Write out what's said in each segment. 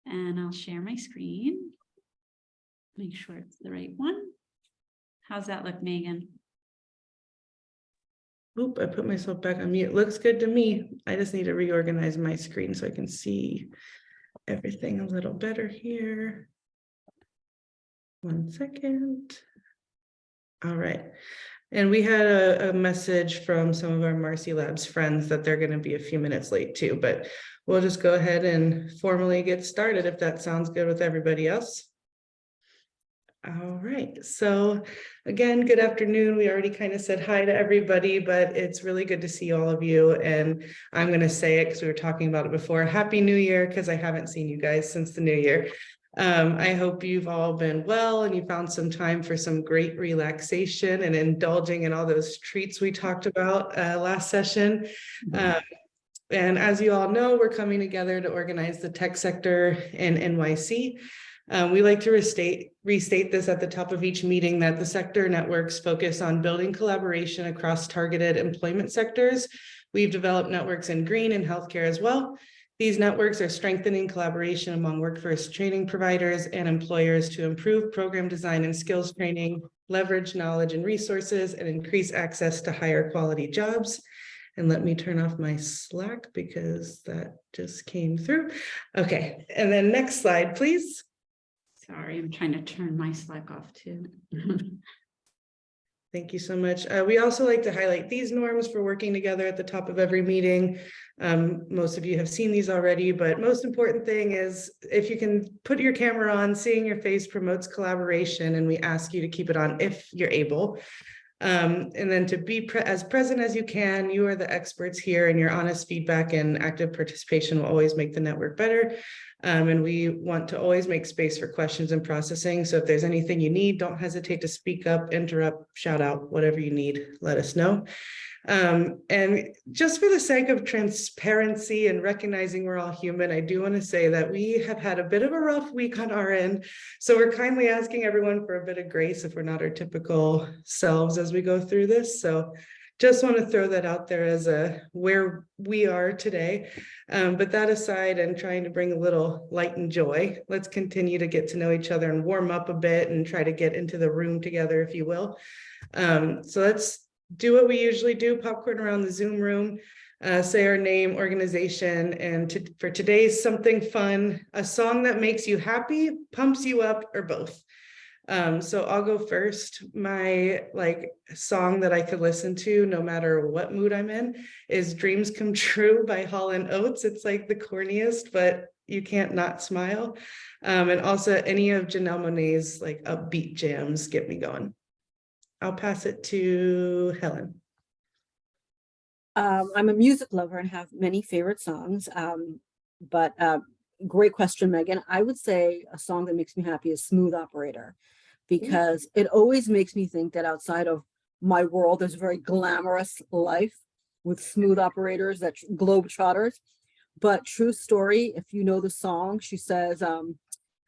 And I'll share my screen. Make sure it's the right one. How's that look, Megan? Oop, I put myself back on mute. Looks good to me. I just need to reorganize my screen so I can see everything a little better here. 1 second. All right. And we had a message from some of our Marcy Labs friends that they're going to be a few minutes late too, but we'll just go ahead and formally get started if that sounds good with everybody else. All right, so again, good afternoon. We already kind of said hi to everybody, but it's really good to see all of you. And I'm going to say it because we were talking about it before. Happy New Year, because I haven't seen you guys since the new year. I hope you've all been well and you found some time for some great relaxation and indulging in all those treats we talked about last session. And as you all know, we're coming together to organize the tech sector in NYC. We like to restate this at the top of each meeting that the sector networks focus on building collaboration across targeted employment sectors. We've developed networks in green and healthcare as well. These networks are strengthening collaboration among workforce training providers and employers to improve program design and skills training, leverage knowledge and resources, and increase access to higher quality jobs. And let me turn off my Slack because that just came through. Okay, and then next slide, please. Sorry, I'm trying to turn my Slack off too. Thank you so much. We also like to highlight these norms for working together at the top of every meeting. Most of you have seen these already, but most important thing is if you can put your camera on, seeing your face promotes collaboration, and we ask you to keep it on if you're able. And then to be as present as you can. You are the experts here, and your honest feedback and active participation will always make the network better. And we want to always make space for questions and processing. So if there's anything you need, don't hesitate to speak up, interrupt, shout out, whatever you need, let us know. And just for the sake of transparency and recognizing we're all human, I do want to say that we have had a bit of a rough week on our end. So we're kindly asking everyone for a bit of grace if we're not our typical selves as we go through this. So just want to throw that out there as where we are today. But that aside, and trying to bring a little light and joy, let's continue to get to know each other and warm up a bit and try to get into the room together, if you will. So let's do what we usually do, popcorn around the Zoom room, say our name, organization, and for today's something fun, a song that makes you happy, pumps you up, or both. So I'll go first. My song that I could listen to no matter what mood I'm in is Dreams Come True by Hall & Oates. It's like the corniest, but you can't not smile. And also any of Janelle Monáe's upbeat jams get me going. I'll pass it to Helen. I'm a music lover and have many favorite songs, but great question, Megan. I would say a song that makes me happy is Smooth Operator, because it always makes me think that outside of my world, there's a very glamorous life with smooth operators, that globetrotters. But true story, if you know the song, she says,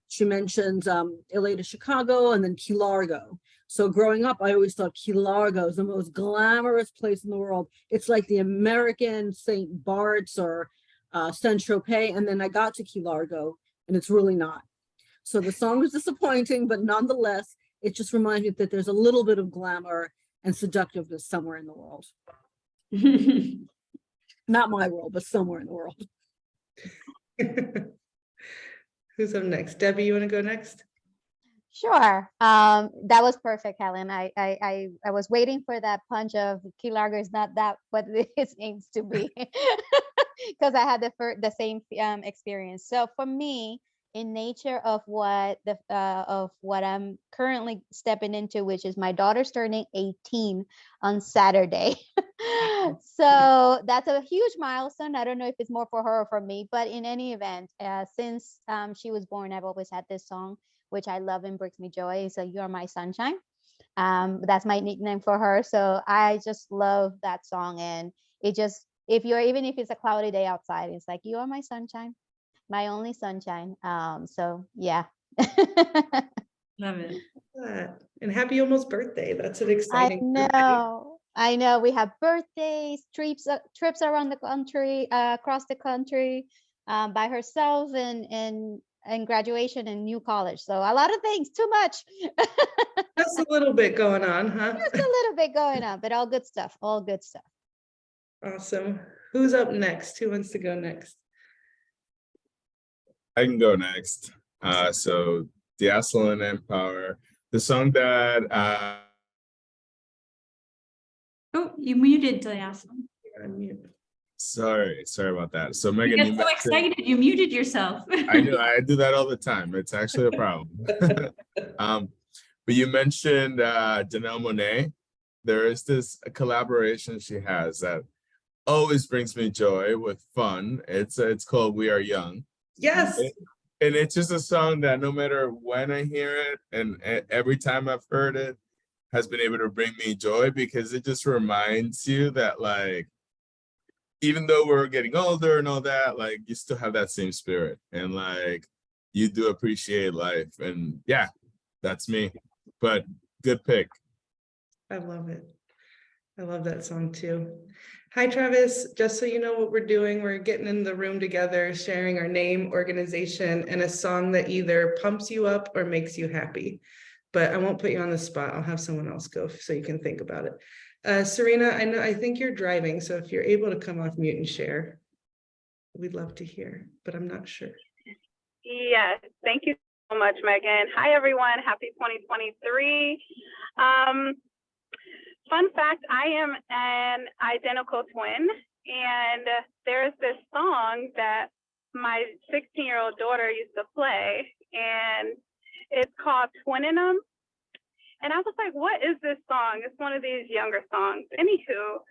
she mentions LA to Chicago and then Key Largo. So growing up, I always thought Key Largo is the most glamorous place in the world. It's like the American St. Bart's or Saint-Tropez. And then I got to Key Largo and it's really not. So the song was disappointing, but nonetheless, it just reminds me that there's a little bit of glamour and seductiveness somewhere in the world. Not my world, but somewhere in the world. Who's up next? Debbie, you want to go next? Sure. That was perfect, Helen. I was waiting for that punch of Key Largo is not that what it aims to be, because I had the same experience. So for me, in nature of what I'm currently stepping into, which is my daughter's turning 18 on Saturday. So that's a huge milestone. I don't know if it's more for her or for me, but in any event, since she was born, I've always had this song, which I love and brings me joy. So You Are My Sunshine. That's my nickname for her. So I just love that song. And it just, even if it's a cloudy day outside, it's like, you are my sunshine, my only sunshine. So yeah. Love it. And happy almost birthday. That's an exciting I I know we have birthdays, trips around the country, across the country, by herself, and graduation and new college. So a lot of things, too much. Just a little bit going on, huh? Just a little bit going on, but all good stuff, all good stuff. Awesome. Who's up next? Who wants to go next? I can go next. So Diaslin and Empower, the song that Oh, you muted Diaslin. Unmute. sorry about that. So You Megan, got you so mentioned, excited, you muted yourself. I know I do that all the time. It's actually a problem. But you mentioned Janelle Monáe. There is this collaboration she has that always brings me joy with fun. It's called We Are Young. Yes. And it's just a song that no matter when I hear it and every time I've heard it has been able to bring me joy, because it just reminds you that, like, even though we're getting older and all that, like, you still have that same spirit and like you do appreciate life. And yeah, that's me. But good pick. I love it. I love that song too. Hi, Travis. Just so you know what we're doing, we're getting in the room together, sharing our name, organization, and a song that either pumps you up or makes you happy. But I won't put you on the spot. I'll have someone else go so you can think about it. Serena, I think you're driving, so if you're able to come off mute and share, we'd love to hear, but I'm not sure. Yes, thank you so much, Megan. Hi, everyone. Happy 2023. Fun fact, I am an identical twin, and there's this song that my 16-year-old daughter used to play, and it's called Twinning 'Em. And I was like, what is this song? It's one of these younger songs. Anywho,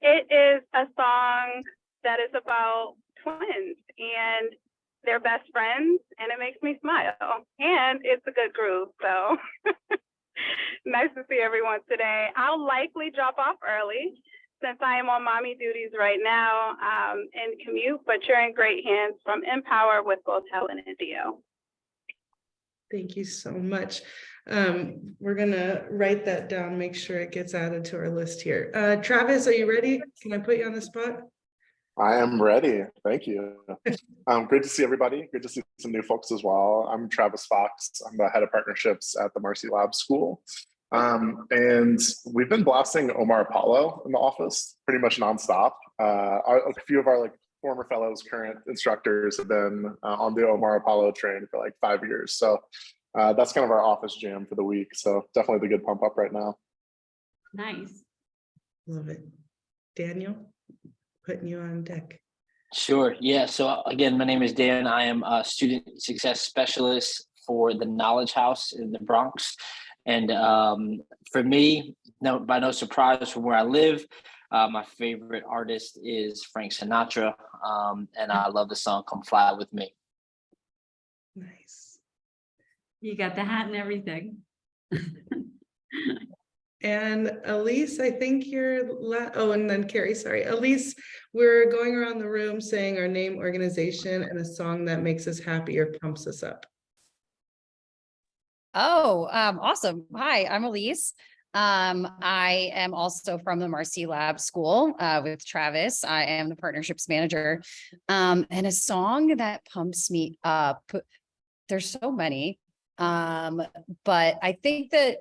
it is a song that is about twins and they're best friends, and it makes me smile. And it's a good groove, so nice to see everyone today. I'll likely drop off early since I am on mommy duties right now and commute, but you're in great hands from Empower with both Helen and Dio. Thank you so much. We're gonna write that down, make sure it gets added to our list here. Travis, are you ready? Can I put you on the spot? I am ready. Thank you. Great to see everybody. Good to see some new folks as well. I'm Travis Fox. I'm the head of partnerships at the Marcy Lab School. And we've been blasting Omar Apollo in the office pretty much nonstop. A few of our former fellows, current instructors have been on the Omar Apollo train for 5 years. So that's kind of our office jam for the week. So definitely the good pump up right now. Nice. Love it. Daniel, putting you on deck. Sure. Yeah. So again, my name is Dan. I am a student success specialist for the Knowledge House in the Bronx. And for me, by no surprise from where I live, my favorite artist is Frank Sinatra. And I love the song Come Fly With Me. Nice. You got the hat and everything. And Elise, I think you're and then Carrie, sorry. Elise, we're going around the room saying our name, organization, and a song that makes us happy or pumps us up. Oh, awesome. Hi, I'm Elise. I am also from the Marcy Lab School with Travis. I am the partnerships manager. And a song that pumps me up, there's so many, but I think that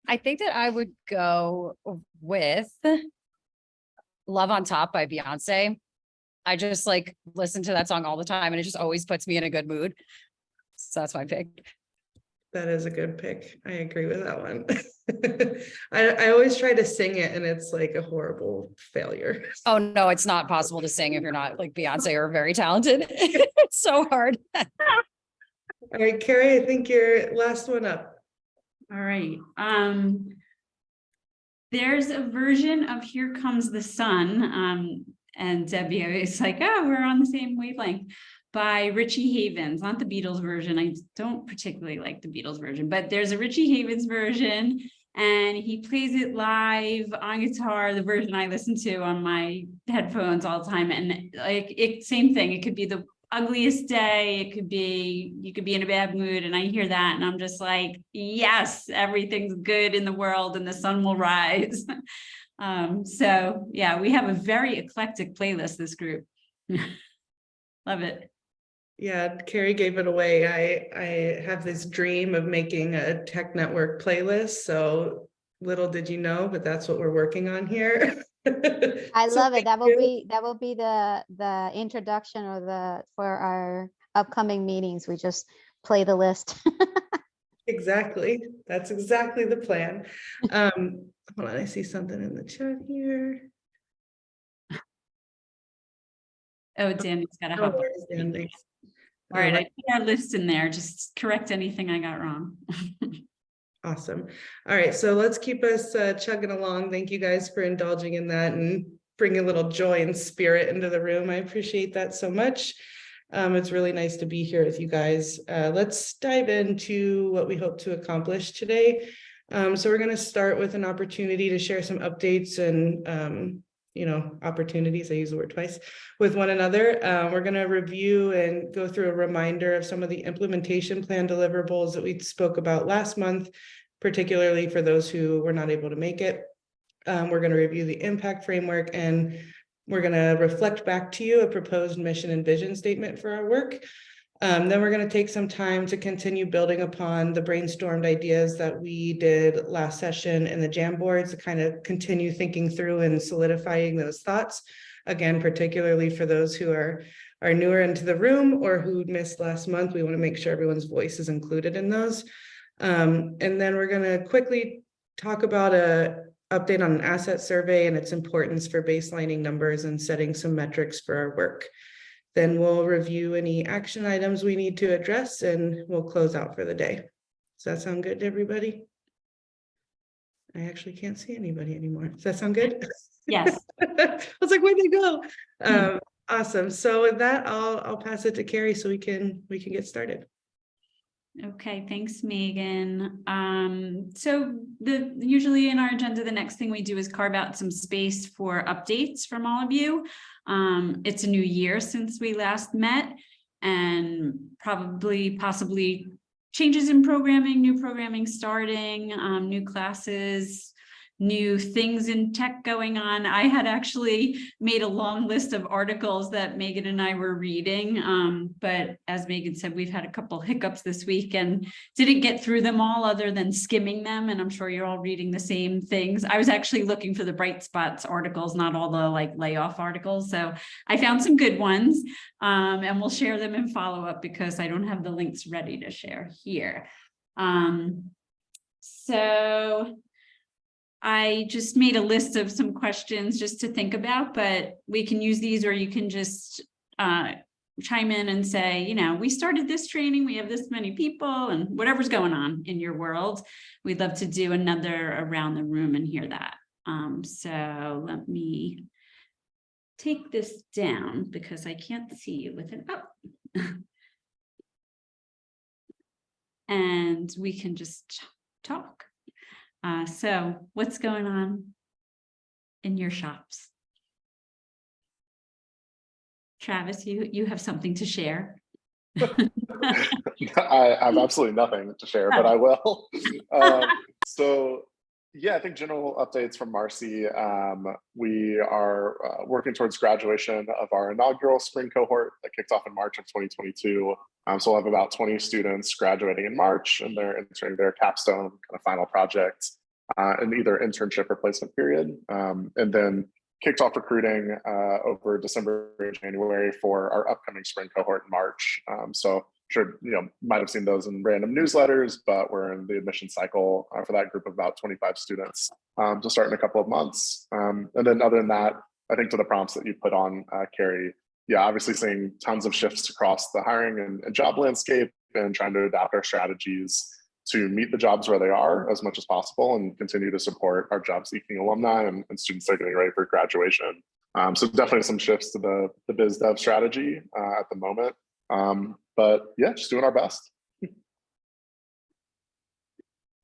I would go with Love on Top by Beyonce. I just listen to that song all the time and it just always puts me in a good mood. So that's my pick. That is a good pick. I agree with that one. I always try to sing it and it's a horrible failure. Oh no, it's not possible to sing if you're not Beyonce or very talented. It's so hard. All right, Carrie, I think you're last one up. All right. There's a version of Here Comes the Sun. And Debbie is we're on the same wavelength, by Richie Havens, not the Beatles version. I don't particularly like the Beatles version, but there's a Richie Havens version and he plays it live on guitar, the version I listen to on my headphones all the time. And same thing. It could be the ugliest day. It could be, you could be in a bad mood, and I hear that and I'm just like, yes, everything's good in the world and the sun will rise. So yeah, we have a very eclectic playlist, this group. Love it. Yeah, Carrie gave it away. I have this dream of making a Tech Network playlist. So little did you know, but that's what we're working on here. I So love it. thank you. That will be the introduction or for our upcoming meetings. We just play the list. Exactly. That's exactly the plan. Hold on, I see something in the chat here. Oh, Danny's got to No hop on. worries, Dan, thanks. All right, I Like, put our list in there. Just correct anything I got wrong. awesome. All right, so let's keep us chugging along. Thank you guys for indulging in that and bringing a little joy and spirit into the room. I appreciate that so much. It's really nice to be here with you guys. Let's dive into what we hope to accomplish today. So we're going to start with an opportunity to share some updates and opportunities, I use the word twice, with one another. We're going to review and go through a reminder of some of the implementation plan deliverables that we spoke about last month, particularly for those who were not able to make it. We're going to review the impact framework, and we're going to reflect back to you a proposed mission and vision statement for our work. Then we're going to take some time to continue building upon the brainstormed ideas that we did last session in the Jamboard to kind of continue thinking through and solidifying those thoughts. Again, particularly for those who are newer into the room or who missed last month, we want to make sure everyone's voice is included in those. And then we're going to quickly talk about a update on an asset survey and its importance for baselining numbers and setting some metrics for our work. Then we'll review any action items we need to address, and we'll close out for the day. Does that sound good to everybody? I actually can't see anybody anymore. Does that sound good? Yes. I was like, where'd they go? Awesome. So with that, I'll pass it to Carrie so we can get started. Okay, thanks, Megan. So usually in our agenda, the next thing we do is carve out some space for updates from all of you. It's a new year since we last met, and possibly changes in programming, new programming starting, new classes, new things in tech going on. I had actually made a long list of articles that Megan and I were reading, but as Megan said, we've had a couple hiccups this week and didn't get through them all other than skimming them, and I'm sure you're all reading the same things. I was actually looking for the bright spots articles, not all the like layoff articles, so I found some good ones, and we'll share them in follow-up because I don't have the links ready to share here. So I just made a list of some questions just to think about, but we can use these, or you can just chime in and say, we started this training, we have this many people, and whatever's going on in your world, we'd love to do another around the room and hear that. So let me take this down because I can't see you with it up. And we can just talk. So what's going on in your shops? Travis, you have something to share. I have absolutely nothing to share, but I will. So yeah, I think general updates from Marcy. We are working towards graduation of our inaugural spring cohort that kicked off in March of 2022. So we'll have about 20 students graduating in March, and they're entering their capstone kind of final project in either internship or placement period. And then kicked off recruiting over December and January for our upcoming spring cohort in March. So sure, might have seen those in random newsletters, but we're in the admission cycle for that group of about 25 students to start in a couple of months. And then other than that, I think to the prompts that you put on, Carrie, yeah, obviously seeing tons of shifts across the hiring and job landscape and trying to adapt our strategies to meet the jobs where they are as much as possible and continue to support our job seeking alumni and students that are getting ready for graduation. So definitely some shifts to the biz dev strategy at the moment. But yeah, just doing our best.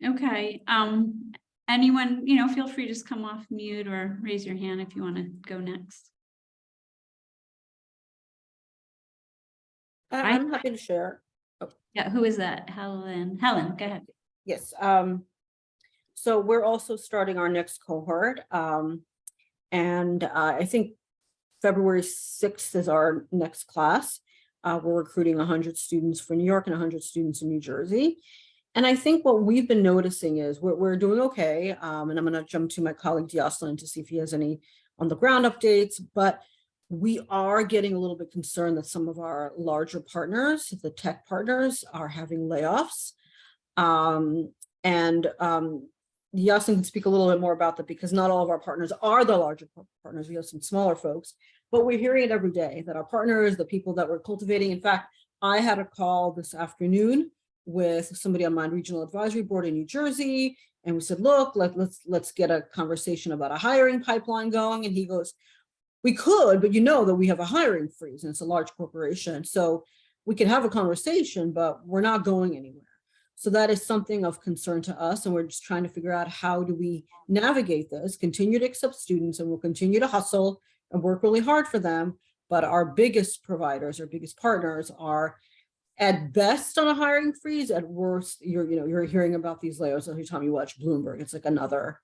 Okay. Anyone, feel free to just come off mute or raise your hand if you want to go next. I'm happy to share. Yeah, who is that? Helen, go ahead. Yes, so we're also starting our next cohort. And I think February 6th is our next class. We're recruiting 100 students for New York and 100 students in New Jersey. And I think what we've been noticing is we're doing okay. And I'm going to jump to my colleague Dioslin to see if he has any on the ground updates, but we are getting a little bit concerned that some of our larger partners, the tech partners, are having layoffs. Dioslin can speak a little bit more about that because not all of our partners are the larger partners. We have some smaller folks, but we're hearing it every day that our partners, the people that we're cultivating. In fact, I had a call this afternoon with somebody on my regional advisory board in New Jersey, and we said, look, let's get a conversation about a hiring pipeline going. And he goes, we could, but you know that we have a hiring freeze and it's a large corporation. So we can have a conversation, but we're not going anywhere. So that is something of concern to us. And we're just trying to figure out how do we navigate this, continue to accept students, and we'll continue to hustle and work really hard for them. But our biggest providers, our biggest partners are at best on a hiring freeze, at worst, you're hearing about these layoffs every time you watch Bloomberg. It's like another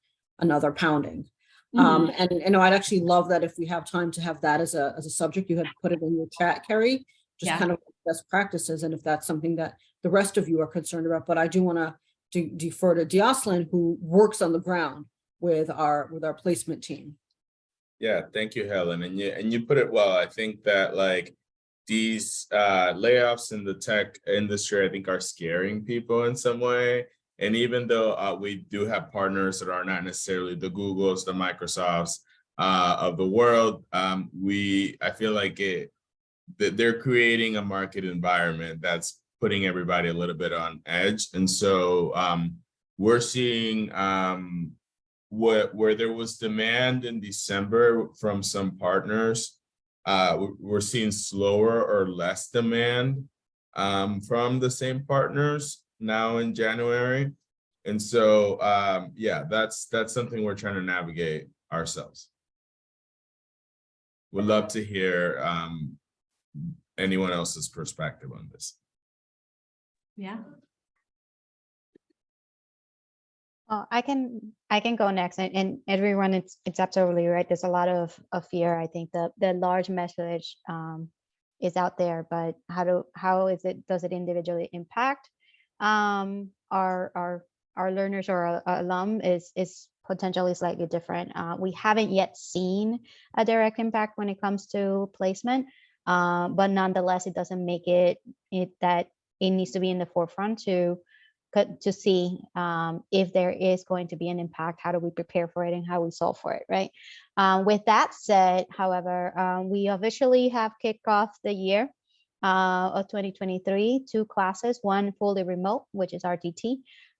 pounding. And I'd actually love that if we have time to have that as a subject. You had put it in your chat, Carrie, just kind of best practices, and if that's something that the rest of you are concerned about. But I do want to defer to Dioslin, who works on the ground with our placement team. Yeah, thank you, Helen. And you put it well. I think that like these layoffs in the tech industry, I think, are scaring people in some way. And even though we do have partners that are not necessarily the Googles, the Microsofts of the world, I feel like that they're creating a market environment that's putting everybody a little bit on edge. And so we're seeing where there was demand in December from some partners, we're seeing slower or less demand from the same partners now in January. And so, yeah, that's something we're trying to navigate ourselves. Would love to hear anyone else's perspective on this. Yeah. I can go next, and everyone, it's absolutely right. There's a lot of fear. I think the large message is out there, but does it individually impact our learners or our alum is potentially slightly different. We haven't yet seen a direct impact when it comes to placement, but nonetheless, it doesn't make it that it needs to be in the forefront to see if there is going to be an impact. How do we prepare for it and how we solve for it, right? With that said, however, we officially have kicked off the year of 2023, 2 classes, one fully remote, which is RTT,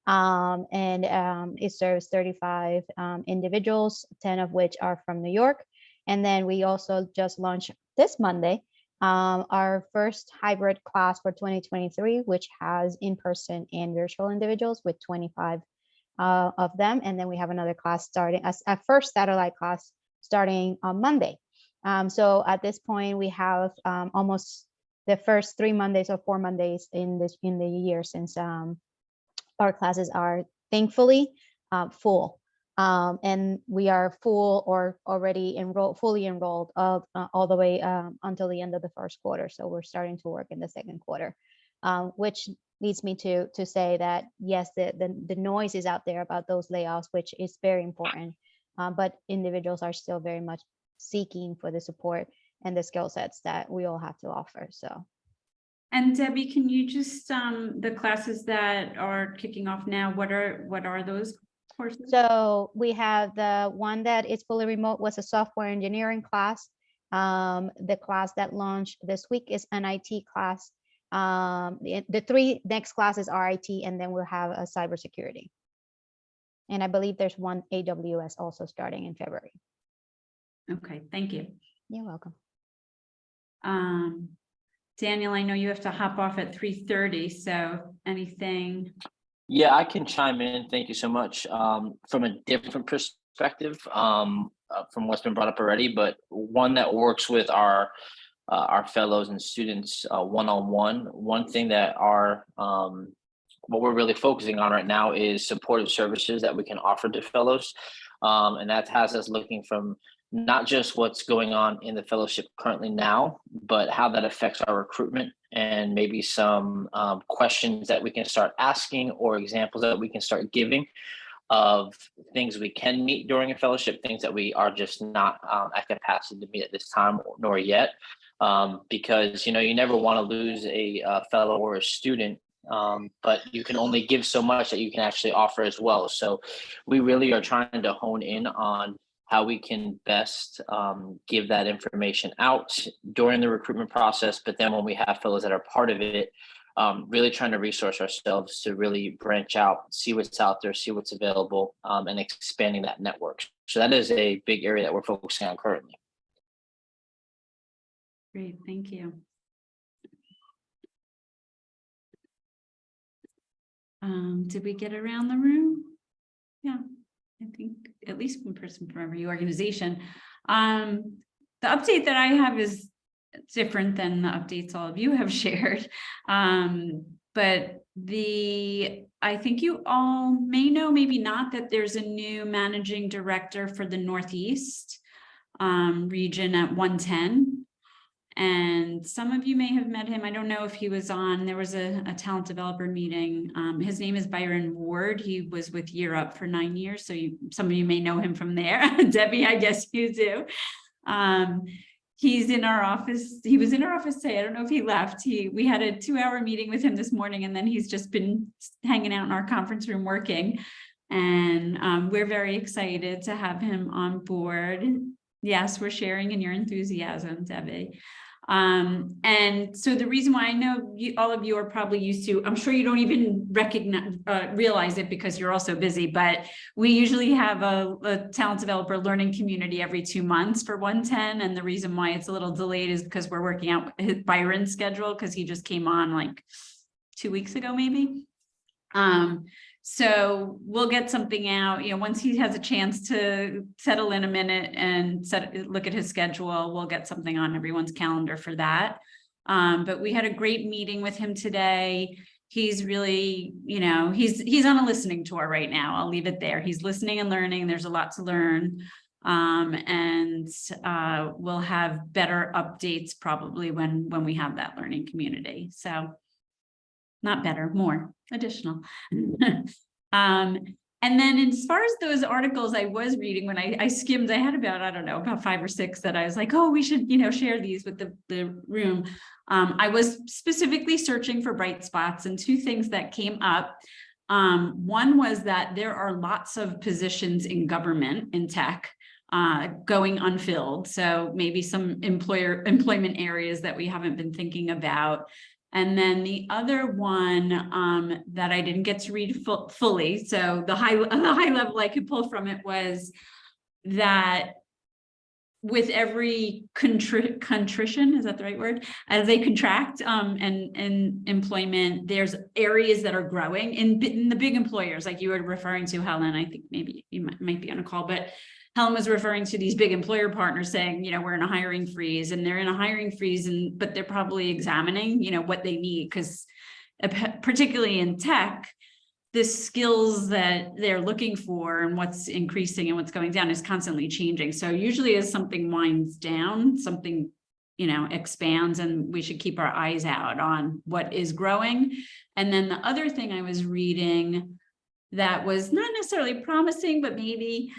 and it serves 35 individuals, 10 of which are from New York. And then we also just launched this Monday our first hybrid class for 2023, which has in-person and virtual individuals with 25 of them. And then we have another class starting, a first satellite class starting on Monday. So at this point, we have almost the first 3 Mondays or 4 Mondays in the year, since our classes are thankfully full. And we are full or already fully enrolled all the way until the end of the first quarter. So we're starting to work in the second quarter, which leads me to say that yes, the noise is out there about those layoffs, which is very important, but individuals are still very much seeking for the support and the skill sets that we all have to offer. So. And Debbie, can you just the classes that are kicking off now, what are those courses? So we have the one that is fully remote, was a software engineering class. The class that launched this week is an IT class. The 3 next classes are IT, and then we'll have a cybersecurity. And I believe there's one AWS also starting in February. Okay, thank you. You're welcome. Daniel, I know you have to hop off at 3:30, so anything? Yeah, I can chime in. Thank you so much. From a different perspective, from what's been brought up already, but one that works with our our fellows and students one-on-one. One thing that what we're really focusing on right now is supportive services that we can offer to fellows. And that has us looking from not just what's going on in the fellowship currently now, but how that affects our recruitment, and maybe some questions that we can start asking or examples that we can start giving of things we can meet during a fellowship, things that we are just not at capacity to meet at this time nor yet. Because, you know, you never want to lose a fellow or a student, but you can only give so much that you can actually offer as well. So we really are trying to hone in on how we can best give that information out during the recruitment process. But then when we have fellows that are part of it, really trying to resource ourselves to really branch out, see what's out there, see what's available, and expanding that network. So that is a big area that we're focusing on currently. Great, thank you. Did we get around the room? Yeah, I think at least one person from every organization. The update that I have is different than the updates all of you have shared. But I think you all may know, maybe not, that there's a new managing director for the Northeast region at 110. And some of you may have met him. I don't know if he was on, there was a talent developer meeting. His name is Byron Ward. He was with Year Up for 9 years. So some of you may know him from there. Debbie, I guess you do. He's in our office. He was in our office today. I don't know if he left. We had a 2-hour meeting with him this morning, and then he's just been hanging out in our conference room working. And we're very excited to have him on board. Yes, we're sharing in your enthusiasm, Debbie. And so the reason why I know all of you are probably used to, I'm sure you don't even realize it because you're also busy, but we usually have a talent developer learning community every 2 months for 110. And the reason why it's a little delayed is because we're working out Byron's schedule, because he just came on like 2 weeks ago, maybe. So we'll get something out, you know, once he has a chance to settle in a minute and look at his schedule, we'll get something on everyone's calendar for that. But we had a great meeting with him today. He's really, you know, he's on a listening tour right now. I'll leave it there. He's listening and learning. There's a lot to learn. And we'll have better updates probably when we have that learning community. So not better, more additional. And then as far as those articles I was reading, when I skimmed, I had about 5 or 6 that I was like, oh, we should, you know, share these with the room. I was specifically searching for bright spots, and 2 things that came up. One was that there are lots of positions in government, in tech, going unfilled. So maybe some employment areas that we haven't been thinking about. And then the other one that I didn't get to read fully, so the high level I could pull from it was that with every contrition, is that the right word? As they contract and employment, there's areas that are growing in the big employers, like you were referring to, Helen. I think maybe you might be on a call, but Helen was referring to these big employer partners saying, you know, we're in a hiring freeze, and they're in a hiring freeze, but they're probably examining, you know, what they need, because particularly in tech, the skills that they're looking for and what's increasing and what's going down is constantly changing. So usually as something winds down, something, you know, expands, and we should keep our eyes out on what is growing. And then the other thing I was reading that was not necessarily promising, but maybe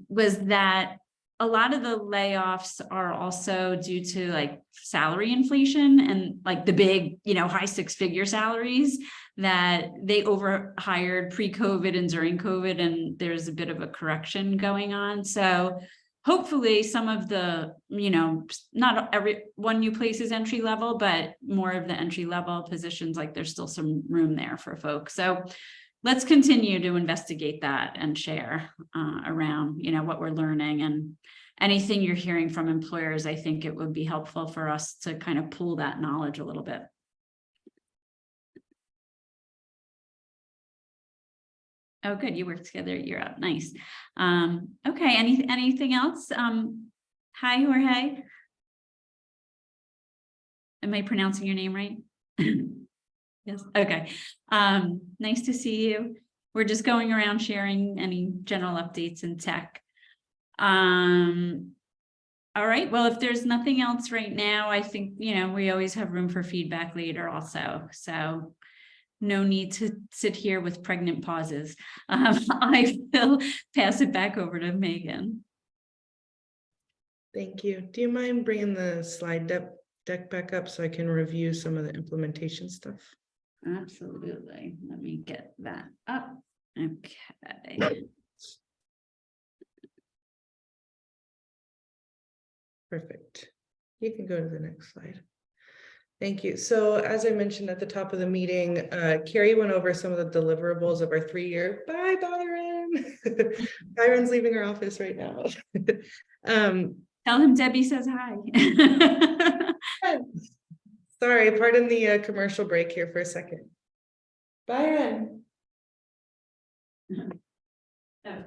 was that a lot of the layoffs are also due to like salary inflation and like the big, you know, high 6-figure salaries that they overhired pre-COVID and during COVID, and there's a bit of a correction going on. So hopefully some of the, you know, not every one you place is entry level, but more of the entry level positions, like there's still some room there for folks. So let's continue to investigate that and share around, you know, what we're learning, and anything you're hearing from employers. I think it would be helpful for us to kind of pool that knowledge a little bit. Oh, good. You work together. You're up. Nice. Okay. Anything else? Hi, Jorge. Am I pronouncing your name right? Yes, okay. Nice to see you. We're just going around sharing any general updates in tech. All right, well, if there's nothing else right now, I think, we always have room for feedback later also. So no need to sit here with pregnant pauses. I will pass it back over to Megan. Thank you. Do you mind bringing the slide deck back up so I can review some of the implementation stuff? Absolutely. Let me get that up. Okay. Perfect. You can go to the next slide. Thank you. So as I mentioned at the top of the meeting, Carrie went over some of the deliverables of our 3-year. Bye, Byron. Byron's leaving our office right now. Tell him Debbie says hi. Sorry, pardon the commercial break here for a second. Byron. Oh.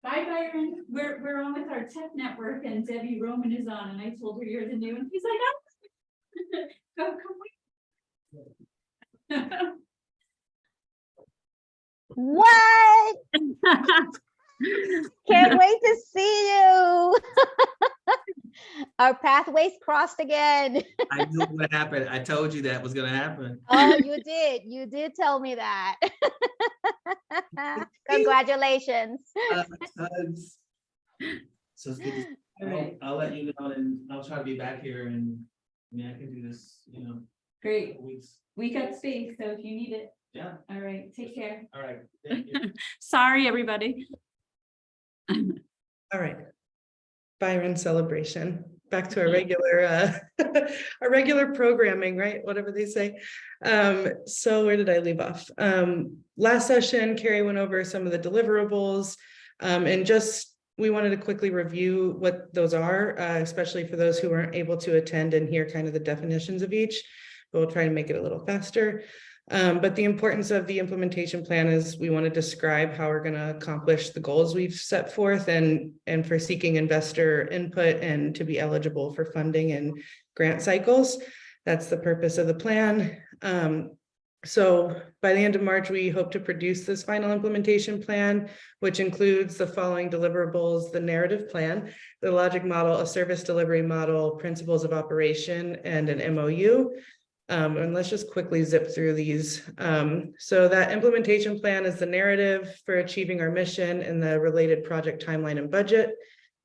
Bye, Byron. We're on with our tech network and Debbie Roman is on and I told her you're the new and he's like, oh. Go, come with. What? Can't wait to see you. Our pathways crossed again. I knew what happened. I told you that was gonna happen. Oh, you did. You did tell me that. Congratulations. So it's good. All right. I'll let you know, and I'll try to be back here, and I mean I can do this, Great. weeks. We got space, so if you need it. Yeah. All right. Take care. All right. Thank you. Sorry, everybody. All right. Byron celebration. Back to our regular our regular programming, right? Whatever they say. So where did I leave off? Last session, Carrie went over some of the deliverables, and just we wanted to quickly review what those are, especially for those who weren't able to attend and hear kind of the definitions of each. But we'll try to make it a little faster. But the importance of the implementation plan is we want to describe how we're going to accomplish the goals we've set forth and for seeking investor input and to be eligible for funding and grant cycles. That's the purpose of the plan. So by the end of March, we hope to produce this final implementation plan, which includes the following deliverables: the narrative plan, the logic model, a service delivery model, principles of operation, and an MOU. And let's just quickly zip through these. So that implementation plan is the narrative for achieving our mission and the related project timeline and budget.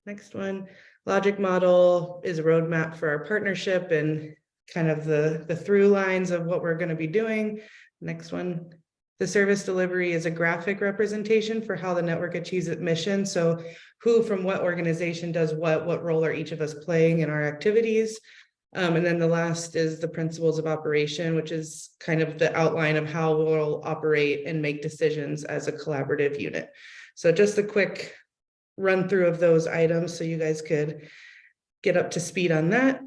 Next one, logic model is a roadmap for our partnership and kind of the through lines of what we're going to be doing. Next one, the service delivery is a graphic representation for how the network achieves its mission. So who from what organization does what role are each of us playing in our activities? And then the last is the principles of operation, which is kind of the outline of how we'll operate and make decisions as a collaborative unit. So just a quick run through of those items so you guys could get up to speed on that.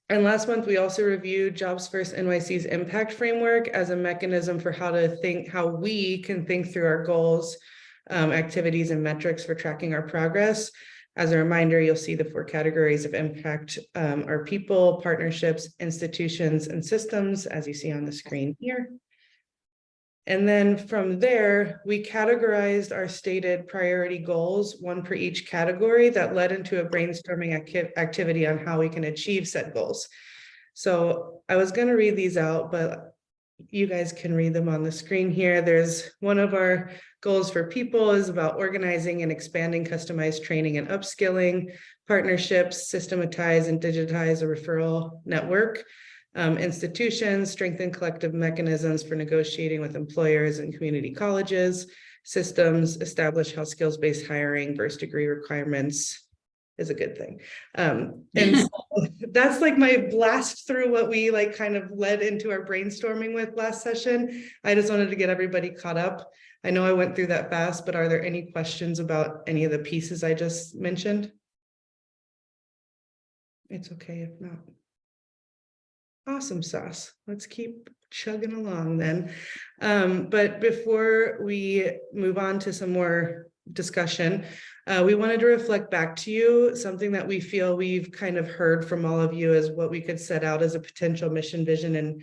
And last month, we also reviewed Jobs First NYC's impact framework as a mechanism for how we can think through our goals, activities, and metrics for tracking our progress. As a reminder, you'll see the 4 categories of impact are people, partnerships, institutions, and systems, as you see on the screen here. And then from there, we categorized our stated priority goals, one for each category, that led into a brainstorming activity on how we can achieve said goals. So I was going to read these out, but you guys can read them on the screen here. There's one of our goals for people is about organizing and expanding customized training and upskilling, partnerships, systematize and digitize a referral network, institutions, strengthen collective mechanisms for negotiating with employers and community colleges, systems, establish how skills-based hiring versus degree requirements is a good thing. And so that's like my blast through what we like kind of led into our brainstorming with last session. I just wanted to get everybody caught up. I know I went through that fast, but are there any questions about any of the pieces I just mentioned? It's okay if not. Awesome sauce. Let's keep chugging along then. But before we move on to some more discussion, we wanted to reflect back to you something that we feel we've kind of heard from all of you as what we could set out as a potential mission, vision, and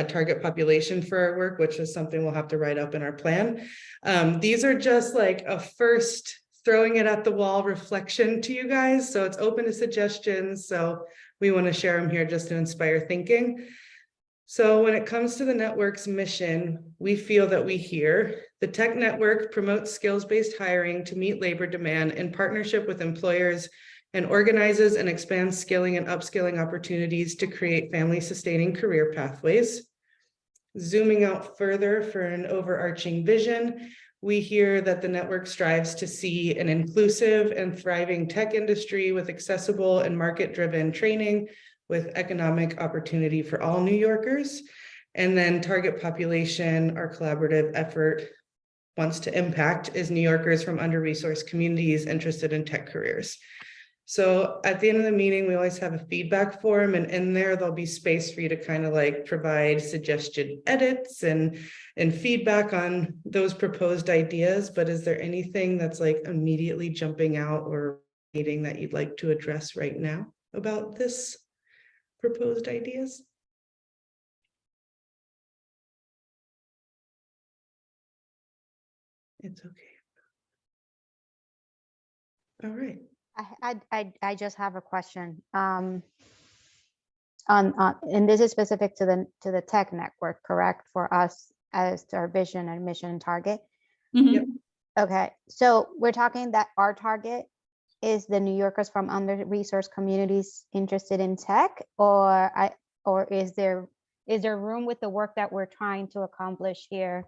target population for our work, which is something we'll have to write up in our plan. These are just like a first throwing it at the wall reflection to you guys. So it's open to suggestions. So we want to share them here just to inspire thinking. So when it comes to the network's mission, we feel that we hear the Tech Network promotes skills-based hiring to meet labor demand in partnership with employers and organizes and expands skilling and upskilling opportunities to create family-sustaining career pathways. Zooming out further for an overarching vision, we hear that the network strives to see an inclusive and thriving tech industry with accessible and market-driven training with economic opportunity for all New Yorkers. And then target population, our collaborative effort wants to impact is New Yorkers from under-resourced communities interested in tech careers. So at the end of the meeting, we always have a feedback form, and in there, there'll be space for you to kind of like provide suggested edits and feedback on those proposed ideas. But is there anything that's like immediately jumping out or meeting that you'd like to address right now about this proposed ideas? It's okay. All right. I just have a question. On and this is specific to the tech network, correct? For us as to our vision and mission and target. Yep. Okay, so we're talking that our target is the New Yorkers from under-resourced communities interested in tech, or is there room with the work that we're trying to accomplish here,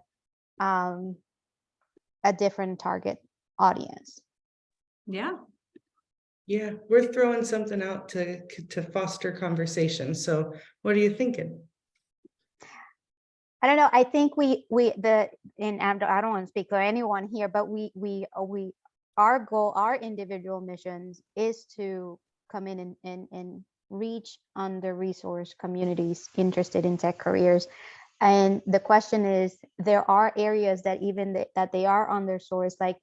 a different target audience? Yeah. Yeah, we're throwing something out to foster conversation. So what are you thinking? I don't know. I think and I don't want to speak for anyone here, but our goal, our individual missions is to come in and reach under-resourced communities interested in tech careers. And the question is, there are areas that even that they are under-sourced, like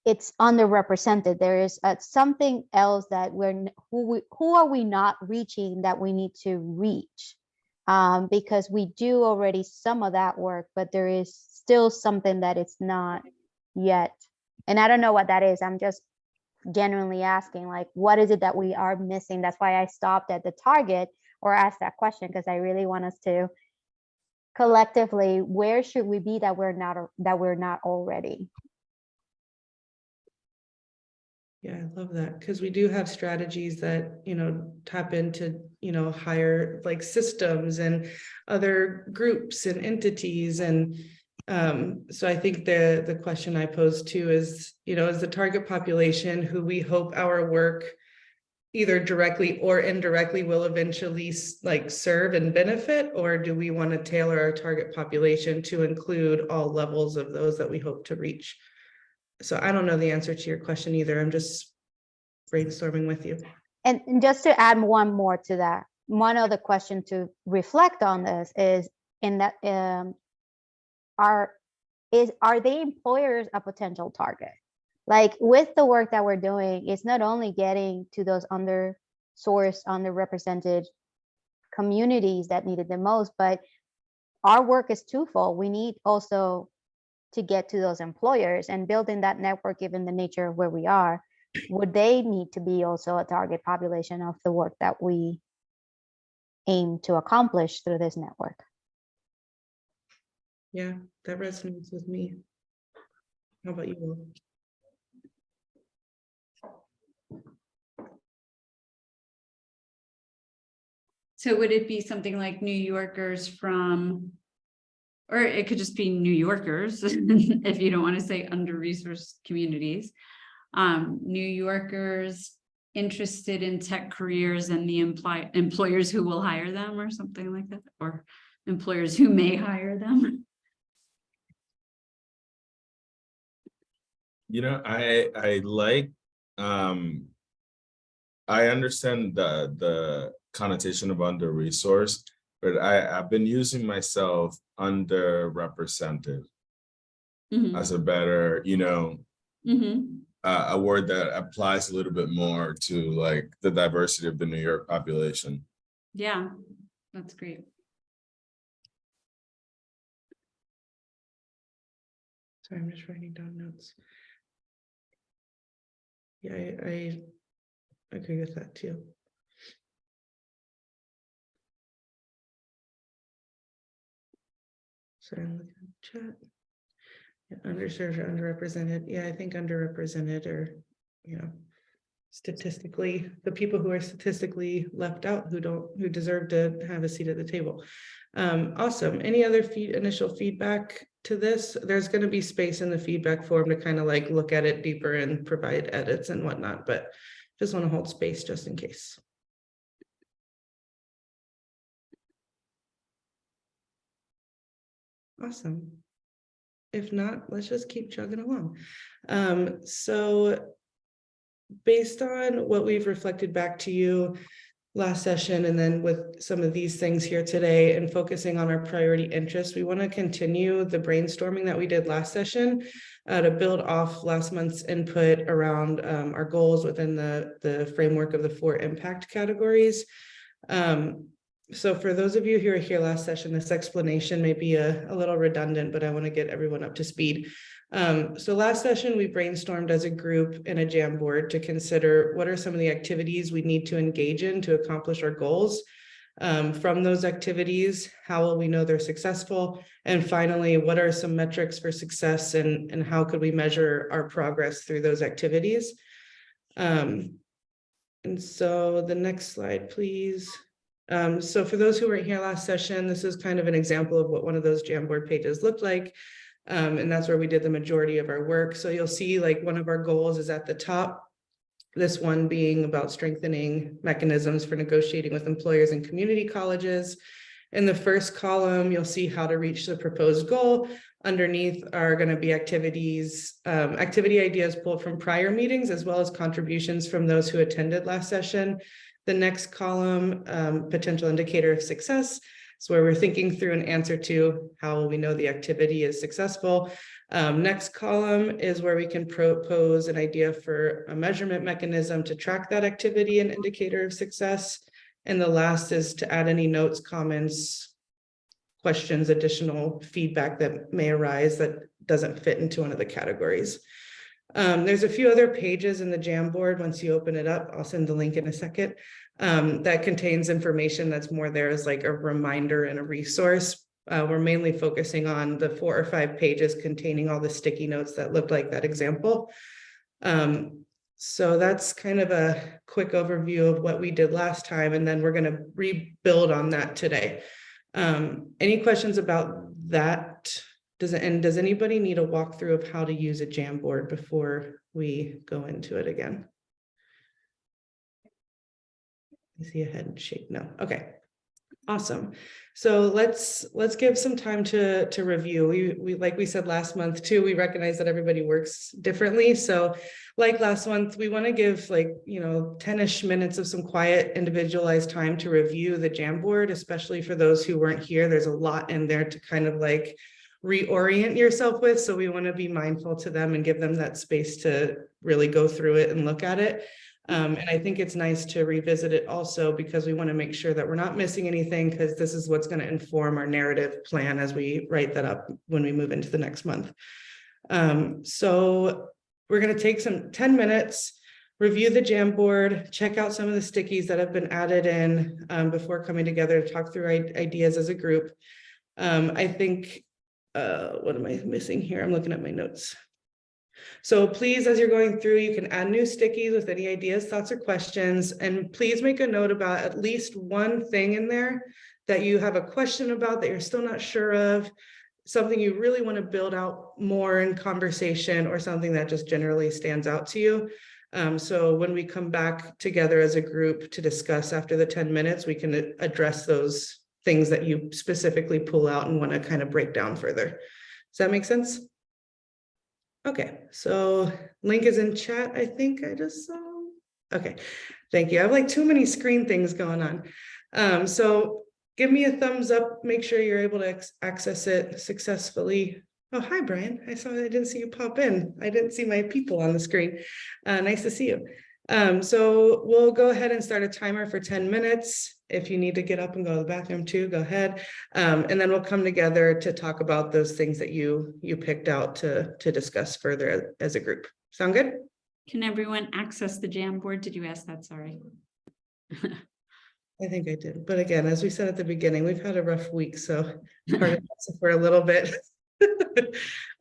it's underrepresented. There is something else that who are we not reaching that we need to reach? Because we do already some of that work, but there is still something that it's not yet. And I don't know what that is. I'm just genuinely asking, like, what is it that we are missing? That's why I stopped at the target or asked that question, because I really want us to collectively, where should we be that we're not already? Yeah, I love that, because we do have strategies that, tap into, higher like systems and other groups and entities. And so I think the question I posed too is, is the target population who we hope our work either directly or indirectly will eventually like serve and benefit, or do we want to tailor our target population to include all levels of those that we hope to reach? So I don't know the answer to your question either. I'm just brainstorming with you. And just to add one more to that, one other question to reflect on this is in that are the employers a potential target? Like with the work that we're doing, it's not only getting to those undersourced, underrepresented communities that need it the most, but our work is twofold. We need also to get to those employers and building that network, given the nature of where we are. Would they need to be also a target population of the work that we aim to accomplish through this network? Yeah, that resonates with me. How about you? So would it be something like New Yorkers from, or it could just be New Yorkers, if you don't want to say under-resourced communities, New Yorkers interested in tech careers and the employers who will hire them, or something like that, or employers who may hire them? I like, I understand the connotation of under-resourced, but I've been using myself underrepresented. Mhm. as a better, Mhm. a word that applies a little bit more to like the diversity of the New York population. Yeah, that's great. Sorry, I'm just writing down notes. Yeah, I agree with that too. Sorry, I'm looking at the chat. Yeah, underserved or underrepresented. Yeah, I think underrepresented or, statistically, the people who are statistically left out who deserve to have a seat at the table. Awesome. Any other initial feedback to this? There's going to be space in the feedback form to kind of like look at it deeper and provide edits and whatnot, but just want to hold space just in case. Awesome. If not, let's just keep chugging along. So based on what we've reflected back to you last session, and then with some of these things here today and focusing on our priority interests, we want to continue the brainstorming that we did last session to build off last month's input around our goals within the framework of the 4 impact categories. So for those of you who were here last session, this explanation may be a little redundant, but I want to get everyone up to speed. So last session, we brainstormed as a group in a Jamboard to consider what are some of the activities we need to engage in to accomplish our goals. From those activities, how will we know they're successful? And finally, what are some metrics for success and how could we measure our progress through those activities? And so the next slide, please. So for those who weren't here last session, this is kind of an example of what one of those Jamboard pages looked like. And that's where we did the majority of our work. So you'll see like one of our goals is at the top, this one being about strengthening mechanisms for negotiating with employers and community colleges. In the first column, you'll see how to reach the proposed goal. Underneath are going to be activity ideas pulled from prior meetings, as well as contributions from those who attended last session. The next column, potential indicator of success. So where we're thinking through an answer to how will we know the activity is successful. Next column is where we can propose an idea for a measurement mechanism to track that activity and indicator of success. And the last is to add any notes, comments, questions, additional feedback that may arise that doesn't fit into one of the categories. There's a few other pages in the Jamboard. Once you open it up, I'll send the link in a second. That contains information that's more there as like a reminder and a resource. We're mainly focusing on the 4 or 5 pages containing all the sticky notes that looked like that example. So that's kind of a quick overview of what we did last time, and then we're going to rebuild on that today. Any questions about that? Does anybody need a walkthrough of how to use a Jamboard before we go into it again? I see a head shake. No. Okay. Awesome. So let's give some time to review. We like we said last month too, we recognize that everybody works differently. So like last month, we want to give 10-ish minutes of some quiet individualized time to review the Jamboard, especially for those who weren't here. There's a lot in there to kind of like reorient yourself with. So we want to be mindful to them and give them that space to really go through it and look at it. And I think it's nice to revisit it also because we want to make sure that we're not missing anything, because this is what's going to inform our narrative plan as we write that up when we move into the next month. So we're going to take some 10 minutes, review the Jamboard, check out some of the stickies that have been added in before coming together to talk through ideas as a group. I think what am I missing here? I'm looking at my notes. So please, as you're going through, you can add new stickies with any ideas, thoughts, or questions. And please make a note about at least one thing in there that you have a question about that you're still not sure of, something you really want to build out more in conversation, or something that just generally stands out to you. So when we come back together as a group to discuss after the 10 minutes, we can address those things that you specifically pull out and want to kind of break down further. Does that make sense? Okay, so link is in chat. I think I just saw. Okay, thank you. I have like too many screen things going on. So give me a thumbs up. Make sure you're able to access it successfully. Oh, hi, Brian. I didn't see you pop in. I didn't see my people on the screen. Nice to see you. So we'll go ahead and start a timer for 10 minutes. If you need to get up and go to the bathroom too, go ahead. And then we'll come together to talk about those things that you picked out to discuss further as a group. Sound good? Can everyone access the Jamboard? Did you ask that? Sorry. I think I did. But again, as we said at the beginning, we've had a rough week, so part of us for a little bit.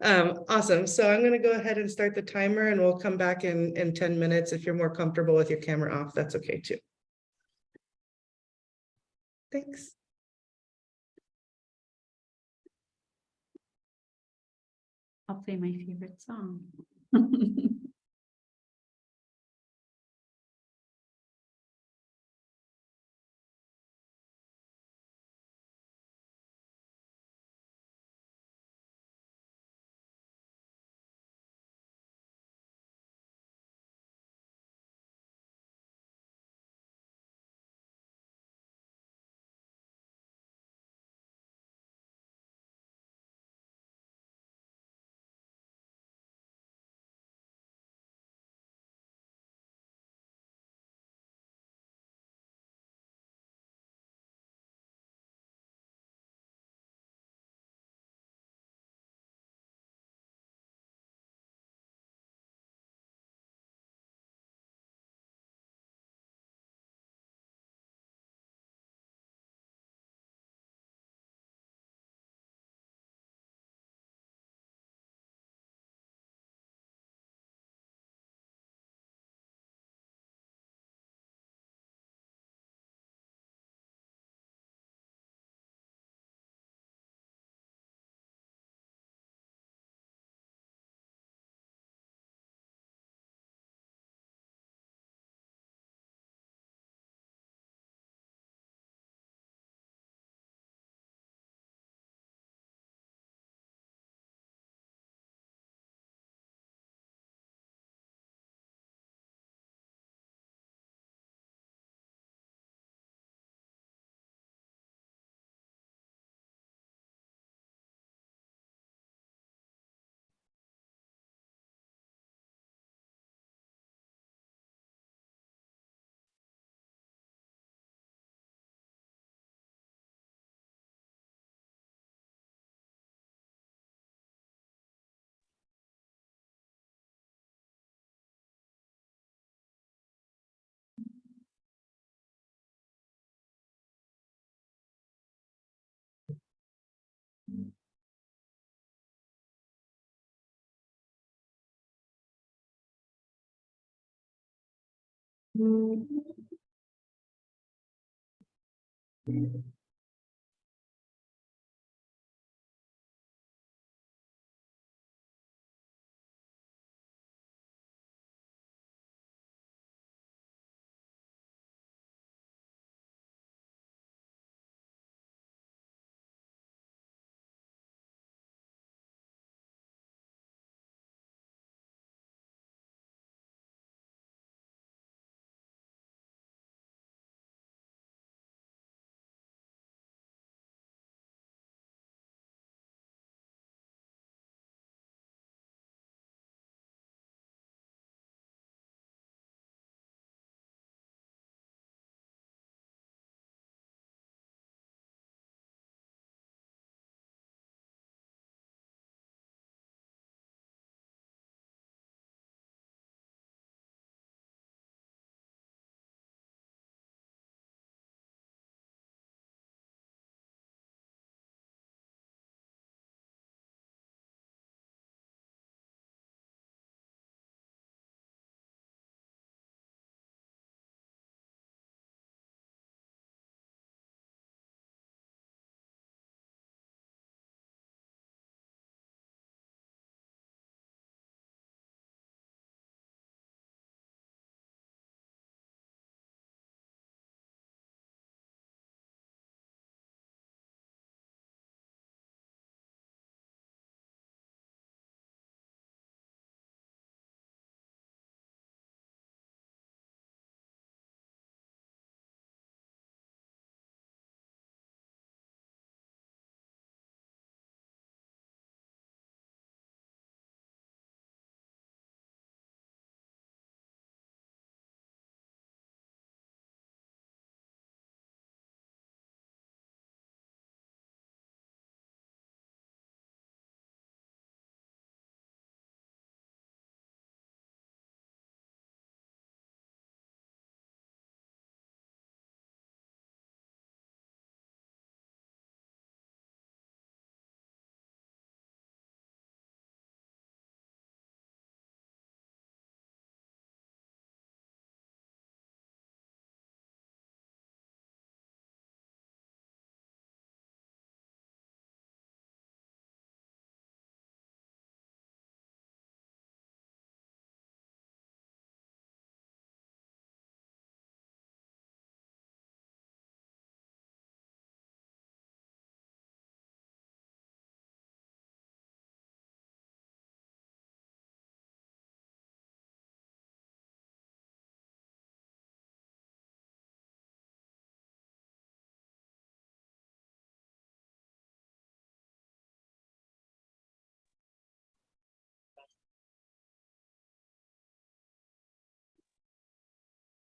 Awesome. So I'm going to go ahead and start the timer and we'll come back in 10 minutes. If you're more comfortable with your camera off, that's okay too. Thanks. I'll play my favorite song.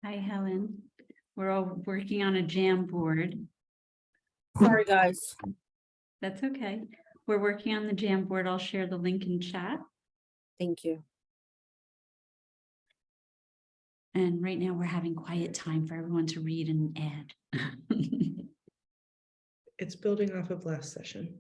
Hi, Helen. We're all working on a jam board. Sorry, guys. That's okay. We're working on the jam board. I'll share the link in chat. Thank you. And right now we're having quiet time for everyone to read and add. It's building off of last session.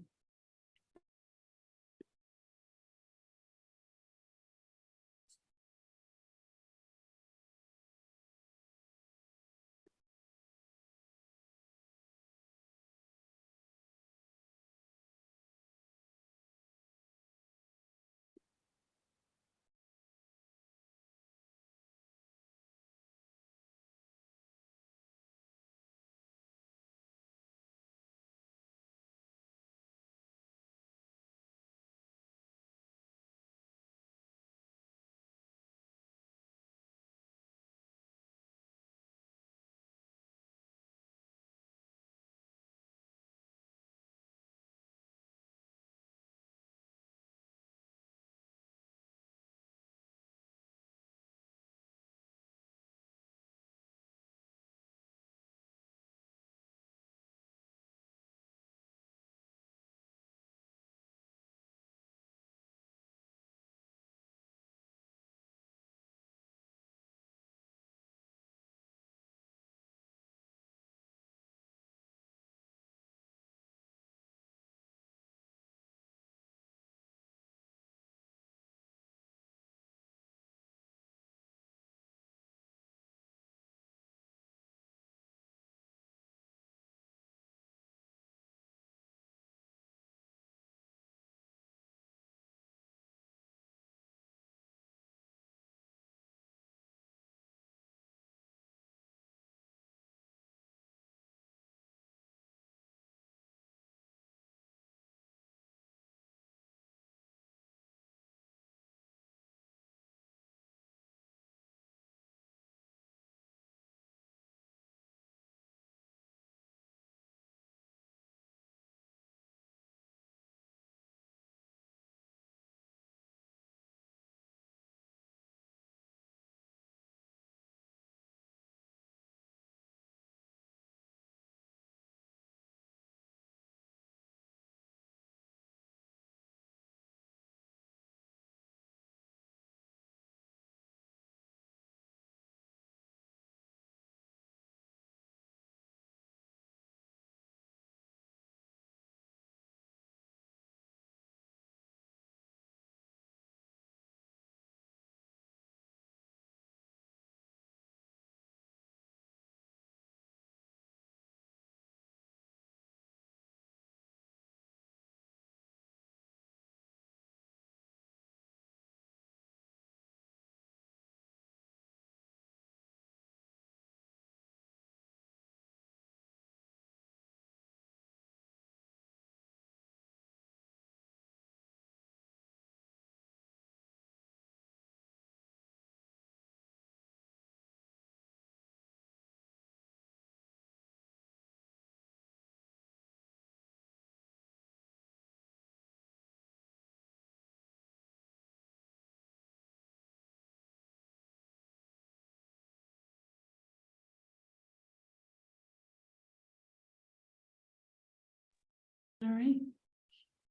All right.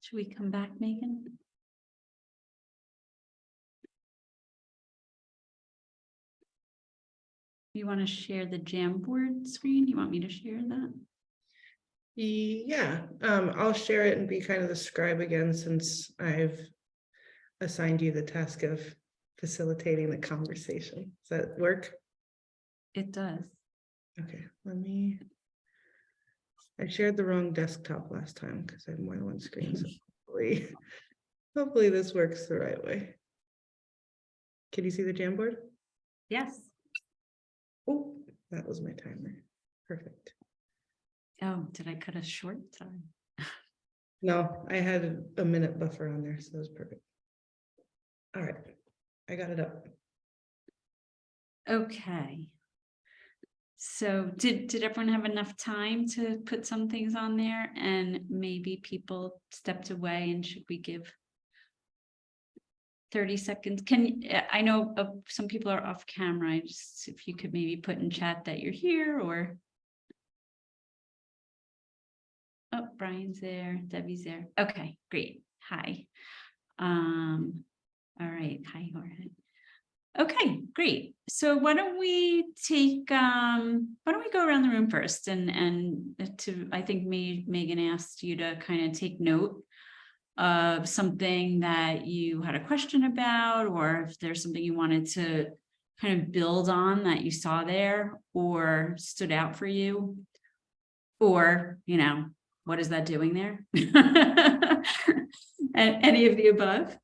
Should we come back, Megan? You want to share the Jamboard screen? You want me to share that? Yeah, I'll share it and be kind of the scribe again, since I've assigned you the task of facilitating the conversation. Does that work? It does. Okay, I shared the wrong desktop last time because I have more than one screen, so hopefully this works the right way. Can you see the Jamboard? Yes. Oh, that was my timer. Perfect. Oh, did I cut a short time? No, I had a minute buffer on there, so that was perfect. All right, I got it up. Okay. So did everyone have enough time to put some things on there, and maybe people stepped away, and should we give 30 seconds. I know some people are off camera. If you could maybe put in chat that you're here or. Oh, Brian's there, Debbie's there. Okay, great. Hi. All right. Hi, Jorge. Okay, great. So why don't we go around the room first and I think Megan asked you to kind of take note of something that you had a question about, or if there's something you wanted to kind of build on that you saw there or stood out for you, or, what is that doing there? Any of the above.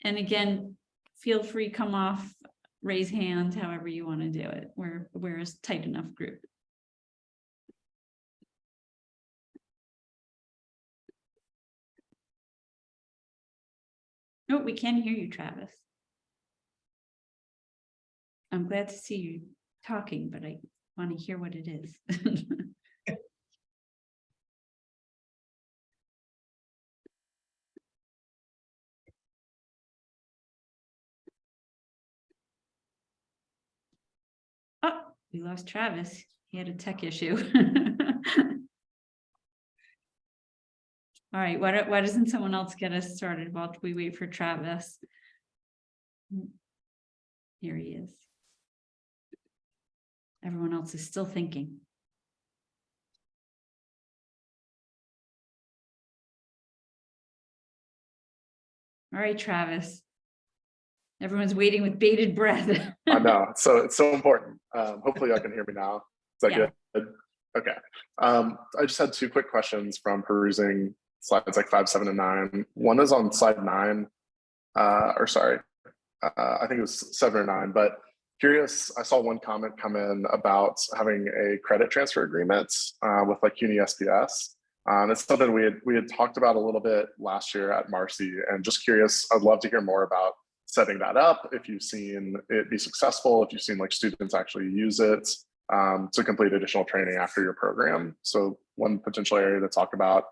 And again, feel free, come off, raise hands, however you want to do it. We're a tight enough group. No, we can't hear you, Travis. I'm glad to see you talking, but I want to hear what it is. Oh, we lost Travis. He had a tech issue. All right, why doesn't someone else get us started while we wait for Travis? Here he is. Everyone else is still thinking. All right, Travis. Everyone's waiting with bated breath. I know, so it's so important. Hopefully y'all can hear me now. Is that good? Okay. I just had two quick questions from perusing slides like 5, 7, and 9. One is on slide 9, I think it was 7 or 9, but curious, I saw one comment come in about having a credit transfer agreement with like CUNY SPS. It's something we had talked about a little bit last year at Marcy, and just curious, I'd love to hear more about setting that up, if you've seen it be successful, if you've seen like students actually use it to complete additional training after your program. So one potential area to talk about.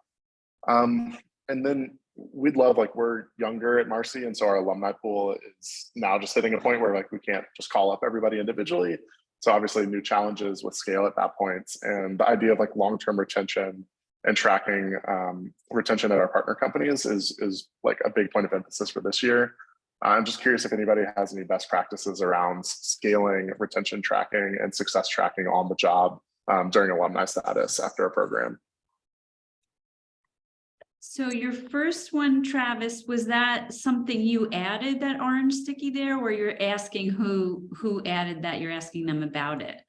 And then we'd love, like, we're younger at Marcy, and so our alumni pool is now just hitting a point where like we can't just call up everybody individually. So obviously new challenges with scale at that point. And the idea of like long-term retention and tracking retention at our partner companies is like a big point of emphasis for this year. I'm just curious if anybody has any best practices around scaling retention tracking and success tracking on the job during alumni status after a program. So your first one, Travis, was that something you added, that orange sticky there, or you're asking who added that? You're asking them about it?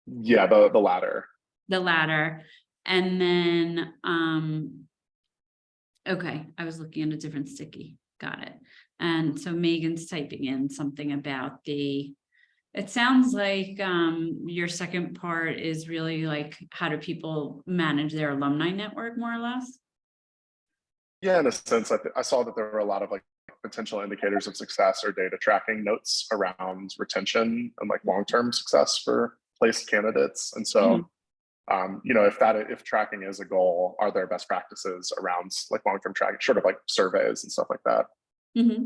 Yeah, the latter. The latter. And then, okay, I was looking at a different sticky. Got it. And so Megan's typing in something about it sounds like your second part is really like, how do people manage their alumni network, more or less? Yeah, in a sense, I saw that there were a lot of like potential indicators of success or data tracking notes around retention and like long-term success for placed candidates. And so, if tracking is a goal, are there best practices around like long-term tracking, sort of like surveys and stuff like that? Mm-hmm.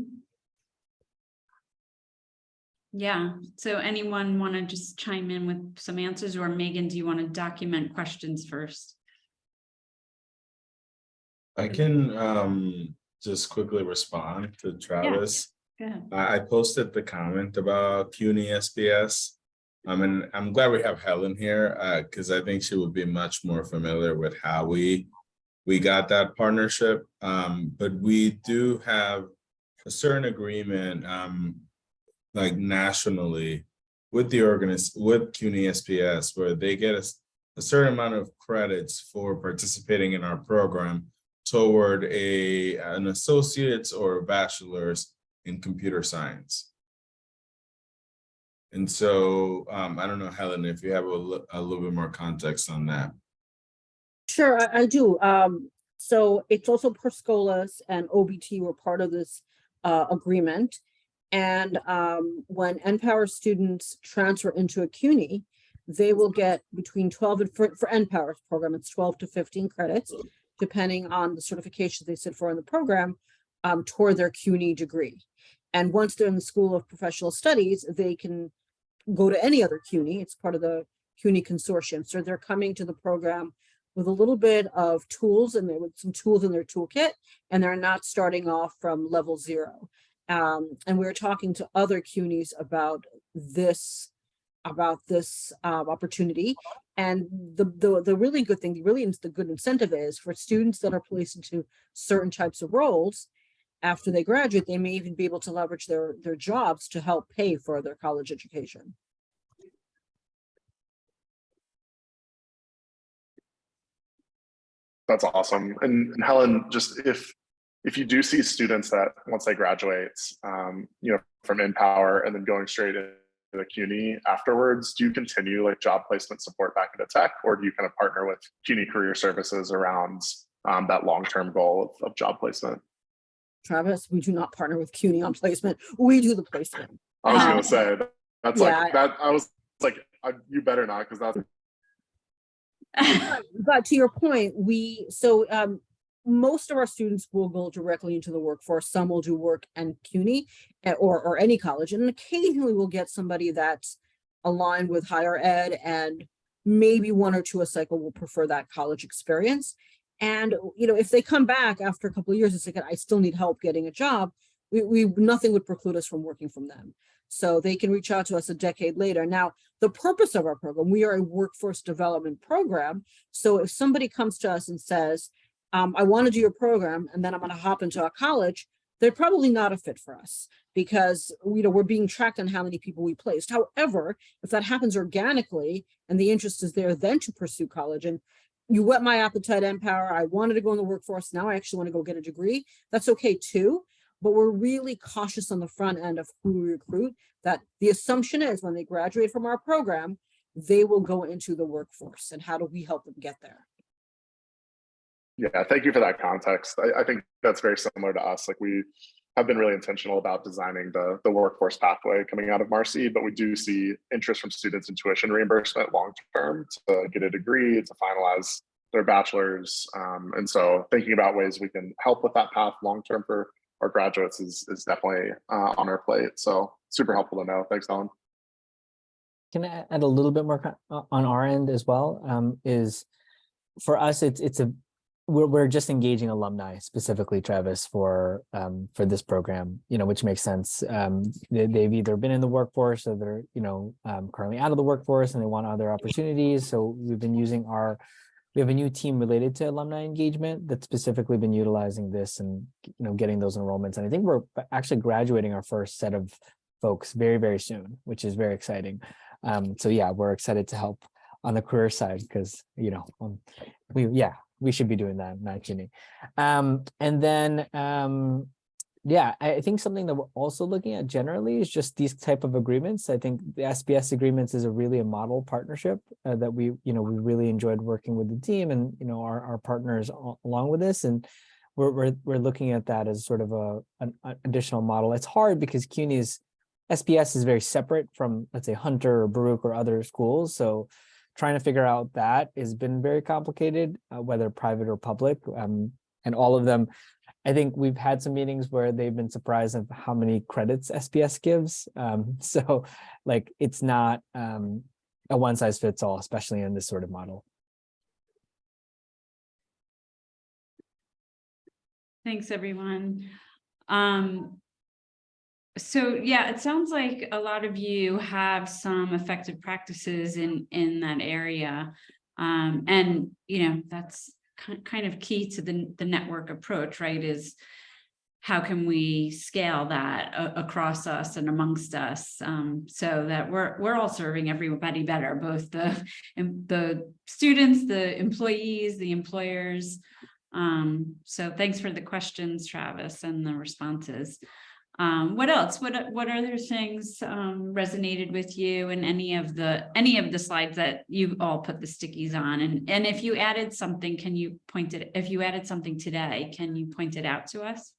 Yeah. So anyone want to just chime in with some answers, or Megan, do you want to document questions first? I can just quickly respond to Travis. Go ahead. I posted the comment about CUNY SPS. And I'm glad we have Helen here because I think she would be much more familiar with how we got that partnership. But we do have a certain agreement like nationally with the with CUNY SPS, where they get a certain amount of credits for participating in our program toward an associate's or a bachelor's in computer science. And so I don't know, Helen, if you have a little bit more context on that. Sure, I do. So it's also Perscolas and OBT were part of this agreement. And when NPower students transfer into a CUNY, they will get between 12 and for NPower's program, it's 12 to 15 credits, depending on the certifications they sit for in the program, toward their CUNY degree. And once they're in the School of Professional Studies, they can go to any other CUNY. It's part of the CUNY consortium. So they're coming to the program with a little bit of tools and with some tools in their toolkit, and they're not starting off from level 0. And we're talking to other CUNYs about this opportunity. And the really good thing, the good incentive is for students that are placed into certain types of roles. After they graduate, they may even be able to leverage their jobs to help pay for their college education. That's awesome. And Helen, just if you do see students that once they graduate, from Empower and then going straight into the CUNY afterwards, do you continue like job placement support back into tech, or do you kind of partner with CUNY Career Services around that long-term goal of job placement? Travis, we do not partner with CUNY on placement. We do the placement. I was going to say that's yeah, like that. I was like, you better not, because that's. But to your point, most of our students will go directly into the workforce. Some will do work and CUNY or any college, and occasionally we'll get somebody that's aligned with higher ed, and maybe 1 or 2 a cycle will prefer that college experience. And if they come back after a couple of years and say, I still need help getting a job, we nothing would preclude us from working from them. So they can reach out to us a decade later. Now, the purpose of our program, we are a workforce development program. So if somebody comes to us and says, I want to do your program, and then I'm going to hop into a college, they're probably not a fit for us, because we're being tracked on how many people we placed. However, if that happens organically and the interest is there then to pursue college, and you whet my appetite, Empower, I wanted to go in the workforce, now I actually want to go get a degree, that's okay too. But we're really cautious on the front end of who we recruit, that the assumption is when they graduate from our program, they will go into the workforce, and how do we help them get there? Yeah, thank you for that context. I think that's very similar to us. Like, we have been really intentional about designing the workforce pathway coming out of Marcy, but we do see interest from students in tuition reimbursement long-term to get a degree, to finalize their bachelor's. And so thinking about ways we can help with that path long-term for our graduates is definitely on our plate. So super helpful to know. Thanks, Helen. Can I add a little bit more on our end as well? Is for us, we're just engaging alumni, specifically Travis, for this program, which makes sense. They've either been in the workforce, or they're currently out of the workforce and they want other opportunities. So we've been using we have a new team related to alumni engagement that's specifically been utilizing this and getting those enrollments. And I think we're actually graduating our first set of folks very, very soon, which is very exciting. So yeah, we're excited to help on the career side, because we should be doing that, not kidding. And then I think something that we're also looking at generally is just these type of agreements. I think the SPS agreements is really a model partnership that we really enjoyed working with the team and our partners along with this, and we're looking at that as sort of an additional model. It's hard because CUNY's SPS is very separate from, let's say, Hunter or Baruch or other schools. So trying to figure out that has been very complicated, whether private or public, and all of them. I think we've had some meetings where they've been surprised of how many credits SPS gives. So like, it's not a one size fits all, especially in this sort of model. Thanks, everyone. So yeah, it sounds like a lot of you have some effective practices in that area. And that's kind of key to the network approach, right? Is how can we scale that across us and amongst us, so that we're all serving everybody better, both the students, the employees, the employers. So thanks for the questions, Travis, and the responses. What else? What other things resonated with you in any of the slides that you all put the stickies on? And if you added something, can you point it? If you added something today, can you point it out to us?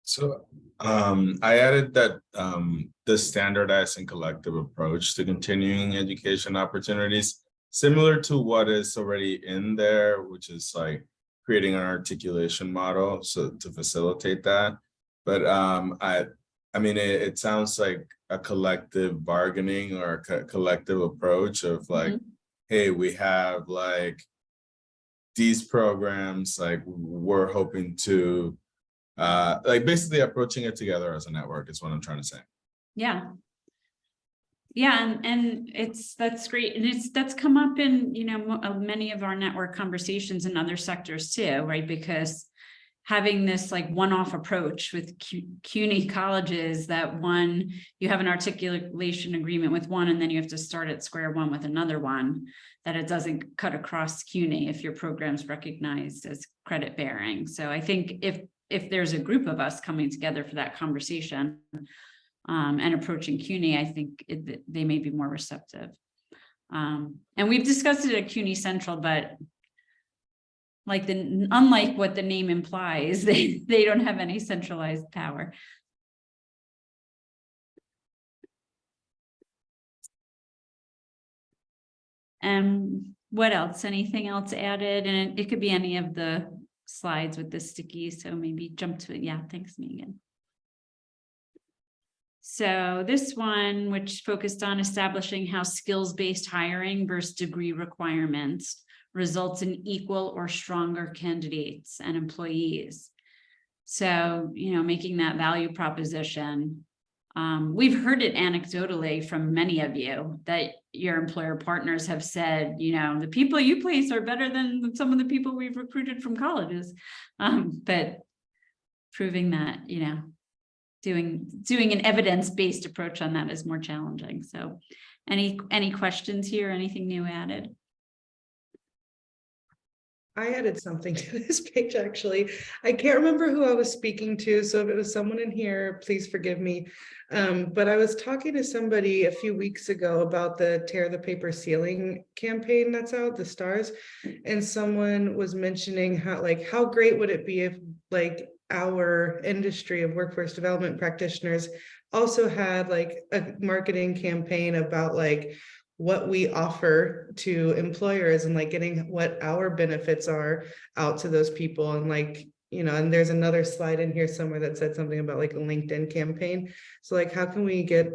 So I added that the standardized and collective approach to continuing education opportunities, similar to what is already in there, which is like creating an articulation model so to facilitate that. But I mean, it sounds like a collective bargaining or a collective approach of like, hey, we have like these programs, like we're hoping to like basically approaching it together as a network is what I'm trying to say. Yeah. Yeah, and that's great. And that's come up in, you know, many of our network conversations in other sectors too, right? Because having this like one-off approach with CUNY colleges, that one, you have an articulation agreement with one, and then you have to start at square one with another one, that it doesn't cut across CUNY if your program's recognized as credit bearing. So I think if there's a group of us coming together for that conversation and approaching CUNY, I think they may be more receptive. And we've discussed it at CUNY Central, but like unlike what the name implies, they don't have any centralized power. And what else? Anything else added? And it could be any of the slides with the sticky, so maybe jump to it. Yeah, thanks, Megan. So this one, which focused on establishing how skills-based hiring versus degree requirements results in equal or stronger candidates and employees. So, you know, making that value proposition. We've heard it anecdotally from many of you that your employer partners have said, you know, the people you place are better than some of the people we've recruited from colleges. But proving that, you know, doing an evidence-based approach on that is more challenging. So any questions here? Anything new added? I added something to this page, actually. I can't remember who I was speaking to, so if it was someone in here, please forgive me. But I was talking to somebody a few weeks ago about the Tear the Paper Ceiling campaign that's out, the STARS, and someone was mentioning how great would it be if like our industry of workforce development practitioners also had like a marketing campaign about like what we offer to employers and like getting what our benefits are out to those people. And like, you know, and there's another slide in here somewhere that said something about like a LinkedIn campaign. So like, how can we get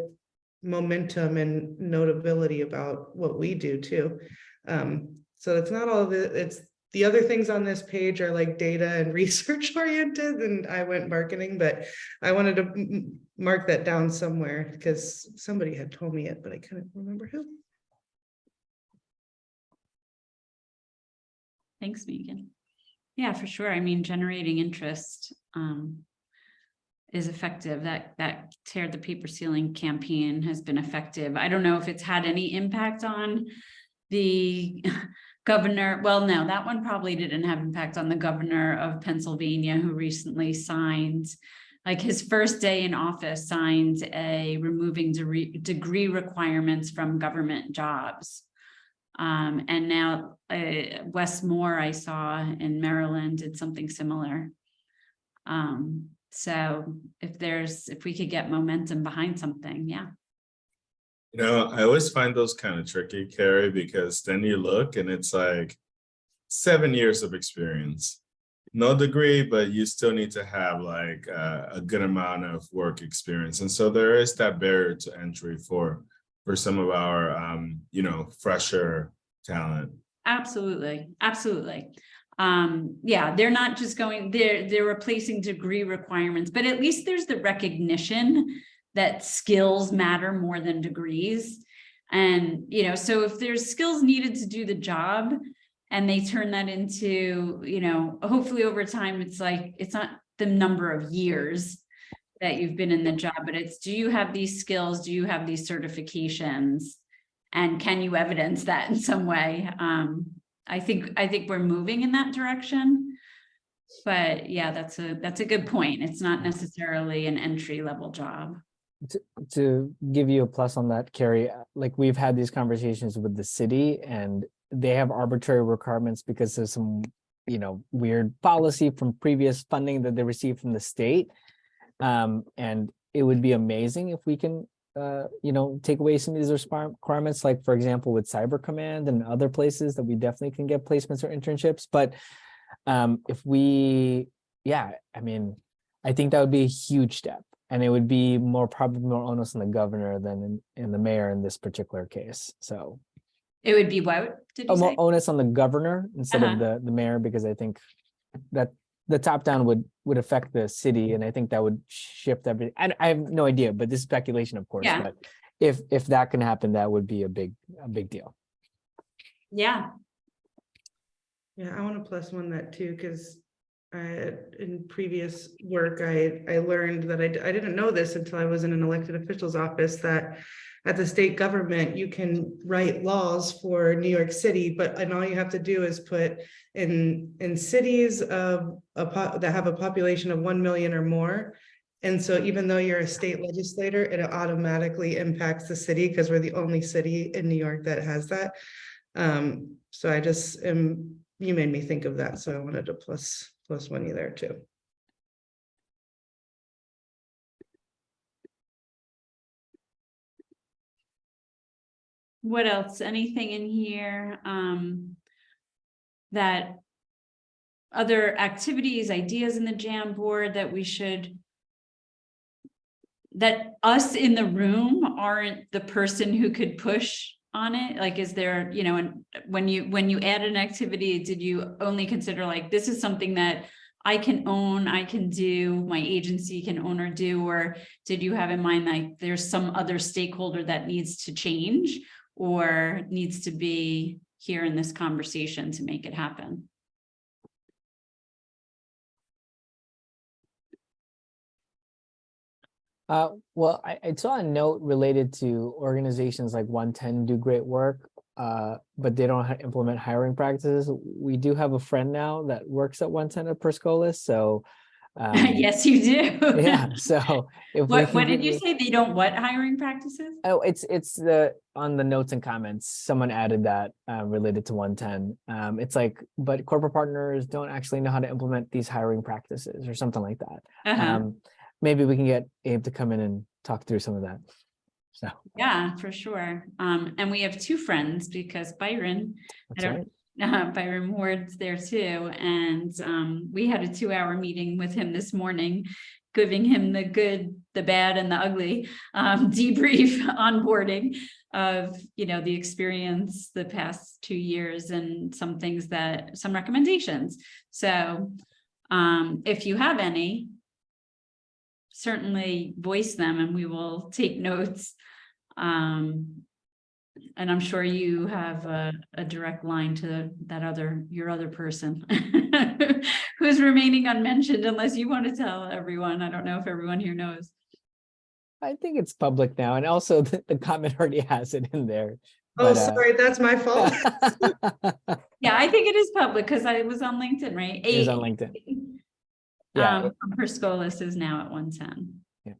momentum and notability about what we do too? So it's not all of it, it's the other things on this page are like data and research oriented, and I went marketing, but I wanted to mark that down somewhere because somebody had told me it, but I couldn't remember who. Thanks, Megan. Yeah, for sure. I mean, generating interest is effective. That Tear the Paper Ceiling campaign has been effective. I don't know if it's had any impact on the governor. Well, no, that one probably didn't have impact on the governor of Pennsylvania, who recently signed, like his first day in office, signed a removing degree requirements from government jobs. And now Westmore, I saw in Maryland, did something similar. So if we could get momentum behind something, yeah. You know, I always find those kind of tricky, Carrie, because then you look and it's like 7 years of experience, no degree, but you still need to have like a good amount of work experience. And so there is that barrier to entry for some of our, you know, fresher talent. Absolutely. Absolutely. Yeah, they're not just going, they're replacing degree requirements, but at least there's the recognition that skills matter more than degrees. And, you know, so if there's skills needed to do the job and they turn that into, you know, hopefully over time, it's like, it's not the number of years that you've been in the job, but it's, do you have these skills? Do you have these certifications? And can you evidence that in some way? I think we're moving in that direction, but yeah, that's a good point. It's not necessarily an entry level job. To give you a plus on that, Carrie, like we've had these conversations with the city and they have arbitrary requirements because there's some, you know, weird policy from previous funding that they received from the state. And it would be amazing if we can, take away some of these requirements, like for example, with Cyber Command and other places that we definitely can get placements or internships. But if we, I mean, I think that would be a huge step, and it would be probably more onus on the governor than in the mayor in this particular case. So It would be what, did you more say? onus on the governor instead of Uh-huh. the mayor, because I think that the top down would affect the city, and I think that would shift everything. I have no idea, but this is speculation, of course. Yeah. But if that can happen, that would be a big deal. Yeah, Yeah, I want to plus one that too, because in previous work, I learned that I didn't know this until I was in an elected official's office, that at the state government, you can write laws for New York City, and all you have to do is put in cities that have a population of 1 million or more. And so even though you're a state legislator, it automatically impacts the city because we're the only city in New York that has that. So I just you made me think of that, so I wanted to plus one you there too. what else? Anything in here? That other activities, ideas in the jam board that we should, that us in the room aren't the person who could push on it? Like, is there, and when you add an activity, did you only consider like, this is something that I can own, I can do, my agency can own or do, or did you have in mind like there's some other stakeholder that needs to change or needs to be here in this conversation to make it happen? Well, I saw a note related to organizations like 110 do great work, but they don't implement hiring practices. We do have a friend now that works at 110 at Perscolis, so Yes, you do. yeah. So if we What can did get you say? They don't what hiring practices? Oh, it's on the notes and comments. Someone added that related to 110. It's like, but corporate partners don't actually know how to implement these hiring practices or something like that. Uh-huh. Maybe we can get Abe to come in and talk through some of that. So Yeah, for sure. And we have two friends because Byron, that's right. Byron Ward's there too. And we had a 2-hour meeting with him this morning, giving him the good, the bad, and the ugly debrief onboarding of, the experience the past 2 years and some recommendations. So if you have any, certainly voice them and we will take notes. And I'm sure you have a direct line to your other person who's remaining unmentioned, unless you want to tell everyone. I don't know if everyone here knows. I think it's public now, and also the comment already has it in there. Oh, sorry, that's my fault. Yeah, I think it is public because I was on LinkedIn, right? It is on LinkedIn. Yeah. Perscolis is now at 110. Yeah.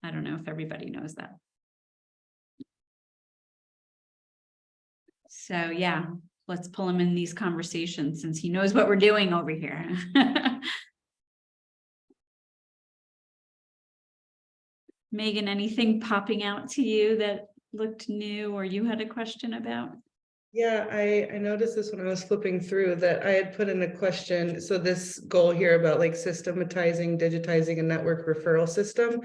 I don't know if everybody knows that. So yeah, let's pull him in these conversations since he knows what we're doing over here. Megan, anything popping out to you that looked new or you had a question about? Yeah, I noticed this when I was flipping through that I had put in a question. So this goal here about like systematizing, digitizing a network referral system.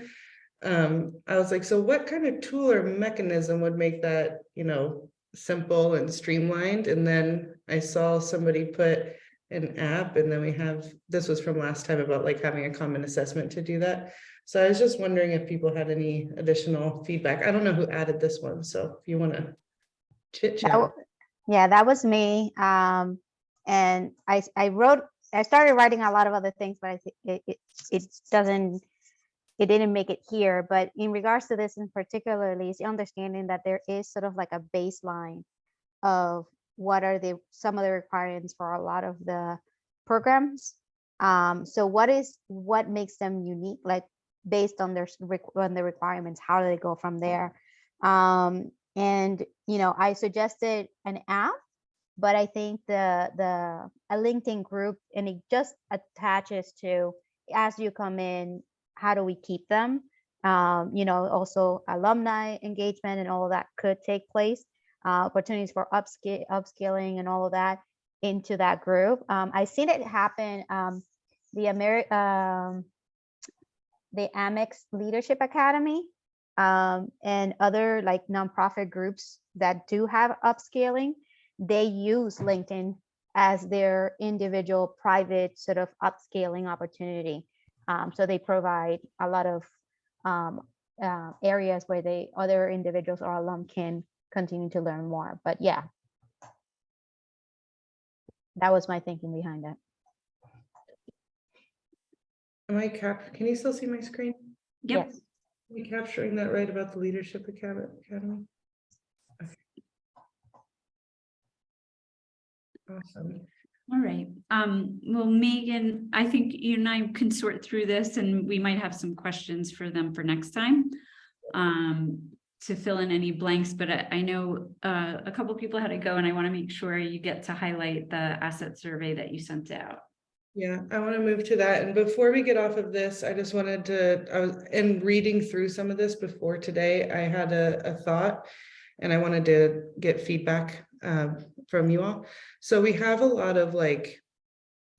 I was like, so what kind of tool or mechanism would make that, simple and streamlined? And then I saw somebody put an app, and then this was from last time about like having a common assessment to do that. So I was just wondering if people had any additional feedback. I don't know who added this one, so if you want to chit chat. Yeah, that was me. And I started writing a lot of other things, but I think it didn't make it here. But in regards to this in particularly, is understanding that there is sort of like a baseline of what are some of the requirements for a lot of the programs. So what makes them unique, like based on the requirements, how do they go from there? And I suggested an app, but I think a LinkedIn group, and it just attaches to, as you come in, how do we keep them? You know, also alumni engagement and all of that could take place. Opportunities for upskilling and all of that into that group. I've seen it happen. The Amex Leadership Academy and other like nonprofit groups that do have upscaling, they use LinkedIn as their individual private sort of upscaling opportunity. So they provide a lot of areas where other individuals or alum can continue to learn more. But yeah, that was my thinking behind it. Can you still see my screen? Yep. Yes. Are we capturing that right about the Leadership Academy? Okay. Awesome. All right. Well, Megan, I think you and I can sort through this and we might have some questions for them for next time to fill in any blanks, but I know a couple people had to go and I want to make sure you get to highlight the asset survey that you sent out. Yeah, I want to move to that. And before we get off of this, I just wanted to, I was in reading through some of this before today, I had a thought and I wanted to get feedback from you all. So we have a lot of like,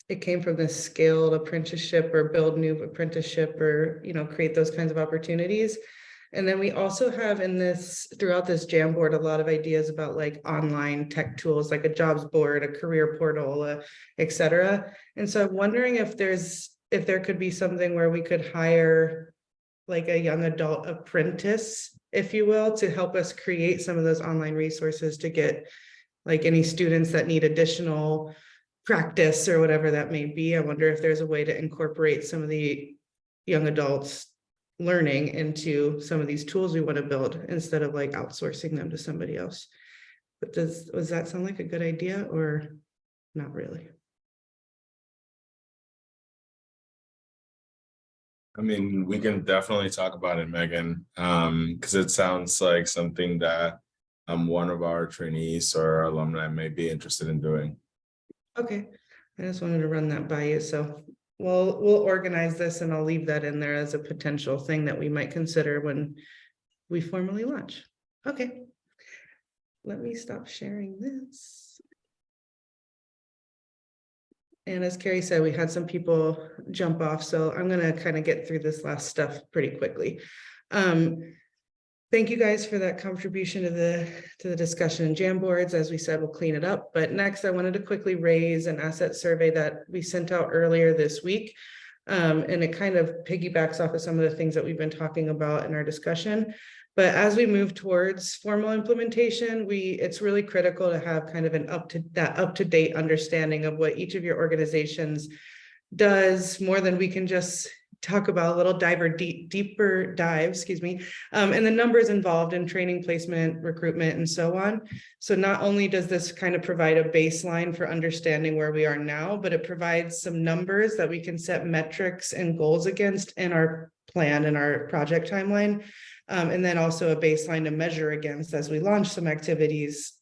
it came from this scaled apprenticeship or build new apprenticeship or, you know, create those kinds of opportunities. And then we also have throughout this Jamboard, a lot of ideas about like online tech tools, like a jobs board, a career portal, et cetera. And so I'm wondering if there could be something where we could hire like a young adult apprentice, if you will, to help us create some of those online resources to get like any students that need additional practice or whatever that may be. I wonder if there's a way to incorporate some of the young adults learning into some of these tools we want to build instead of like outsourcing them to somebody else. But does that sound like a good idea or not really? I mean, we can definitely talk about it, Megan, because it sounds like something that one of our trainees or alumni may be interested in doing. Okay, I just wanted to run that by you. So we'll organize this and I'll leave that in there as a potential thing that we might consider when we formally launch. Okay, let me stop sharing this. And as Carrie said, we had some people jump off, so I'm gonna kind of get through this last stuff pretty quickly. Thank you guys for that contribution to the discussion in Jamboards. As we said, we'll clean it up. But next, I wanted to quickly raise an asset survey that we sent out earlier this week. And it kind of piggybacks off of some of the things that we've been talking about in our discussion. But as we move towards formal implementation, it's really critical to have kind of an up-to-date understanding of what each of your organizations does, more than we can just talk about, a little deeper dive, excuse me, and the numbers involved in training, placement, recruitment, and so on. So not only does this kind of provide a baseline for understanding where we are now, but it provides some numbers that we can set metrics and goals against in our plan and our project timeline. And then also a baseline to measure against as we launch some activities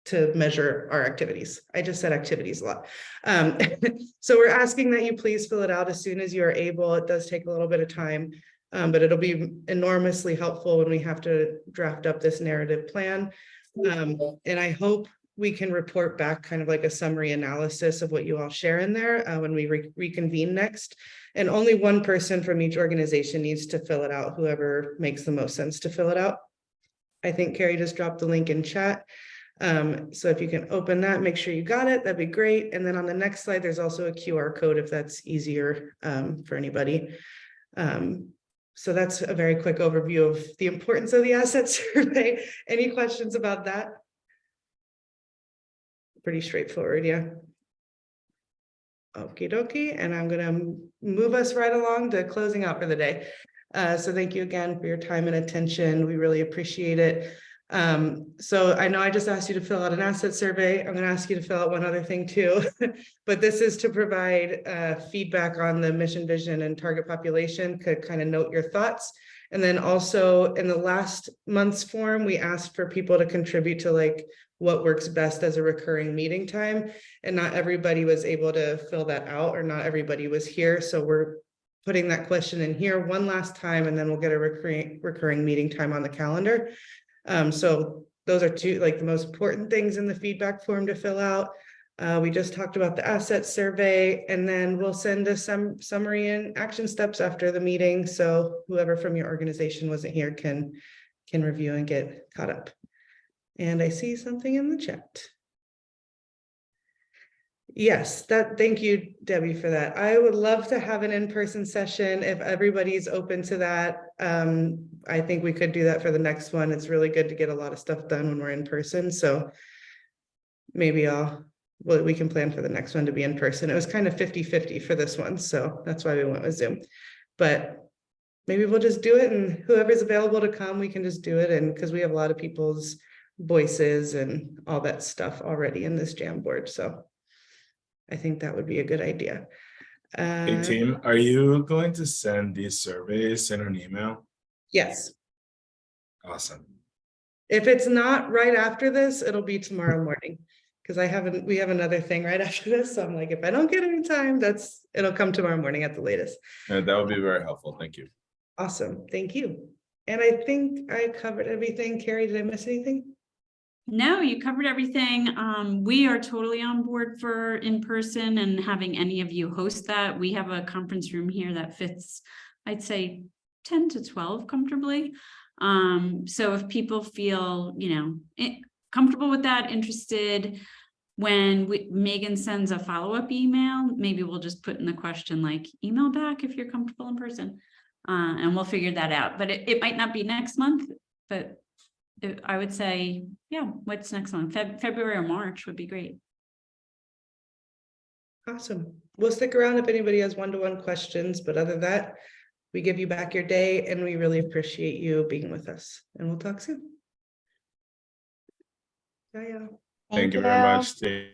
to measure our activities. I just said activities a lot. So we're asking that you please fill it out as soon as you are able. It does take a little bit of time, but it'll be enormously helpful when we have to draft up this narrative plan. And I hope we can report back kind of like a summary analysis of what you all share in there when we reconvene next. And only one person from each organization needs to fill it out, whoever makes the most sense to fill it out. I think Carrie just dropped the link in chat. So if you can open that, make sure you got it, that'd be great. And then on the next slide, there's also a QR code if that's easier for anybody. So that's a very quick overview of the importance of the asset survey. Any questions about that? Pretty straightforward, yeah. Okie dokie, and I'm gonna move us right along to closing out for the day. So thank you again for your time and attention. We really appreciate it. So I know I just asked you to fill out an asset survey. I'm going to ask you to fill out one other thing too, but this is to provide feedback on the mission, vision, and target population, could kind of note your thoughts. And then also in the last month's form, we asked for people to contribute to like what works best as a recurring meeting time. And not everybody was able to fill that out, or not everybody was here. So we're putting that question in here one last time, and then we'll get a recurring meeting time on the calendar. So those are two, like, the most important things in the feedback form to fill out. We just talked about the asset survey, and then we'll send us some summary and action steps after the meeting. So whoever from your organization wasn't here can review and get caught up. And I see something in the chat. Yes, thank you, Debbie, for that. I would love to have an in-person session if everybody's open to that. I think we could do that for the next one. It's really good to get a lot of stuff done when we're in person. So maybe we can plan for the next one to be in person. It was kind of 50-50 for this one, so that's why we went with Zoom. But maybe we'll just do it, and whoever's available to come, we can just do it. And because we have a lot of people's voices and all that stuff already in this Jamboard, so I think that would be a good idea. Hey team, are you going to send these surveys in an email? Yes. Awesome. If it's not right after this, it'll be tomorrow morning, because we have another thing right after this. So I'm like, if I don't get any time, it'll come tomorrow morning at the latest. That would be very helpful. Thank you. Awesome. Thank you. And I think I covered everything. Carrie, did I miss anything? No, you covered everything. We are totally on board for in-person and having any of you host that. We have a conference room here that fits, I'd say 10 to 12 comfortably. So if people feel, comfortable with that, interested, when Megan sends a follow-up email, maybe we'll just put in the question like email back if you're comfortable in person, and we'll figure that out. But it might not be next month, but I would say, yeah, what's next month? February or March would be great. Awesome. We'll stick around if anybody has one-to-one questions, but other than that, we give you back your day, and we really appreciate you being with us, and we'll talk soon. Bye, y'all. Thank you very much, Steve.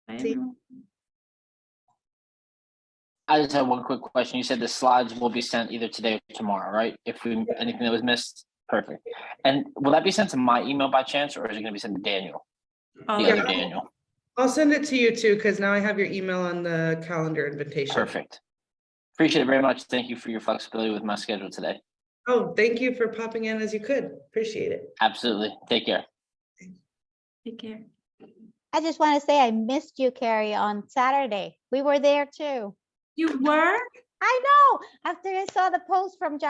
Bye, See- everyone. I just have one quick question. You said the slides will be sent either today or tomorrow, right? If anything that was missed, perfect. And will that be sent to my email by chance, or is it going to be sent to Daniel? The I'll- other Daniel. I'll send it to you too, because now I have your email on the calendar invitation. Perfect. Appreciate it very much. Thank you for your flexibility with my schedule today. Oh, thank you for popping in as you could. Appreciate it. Absolutely. Take care. Take care. I just want to say I missed you, Carrie, on Saturday. We were there too. You were? I know. After I saw the post from John.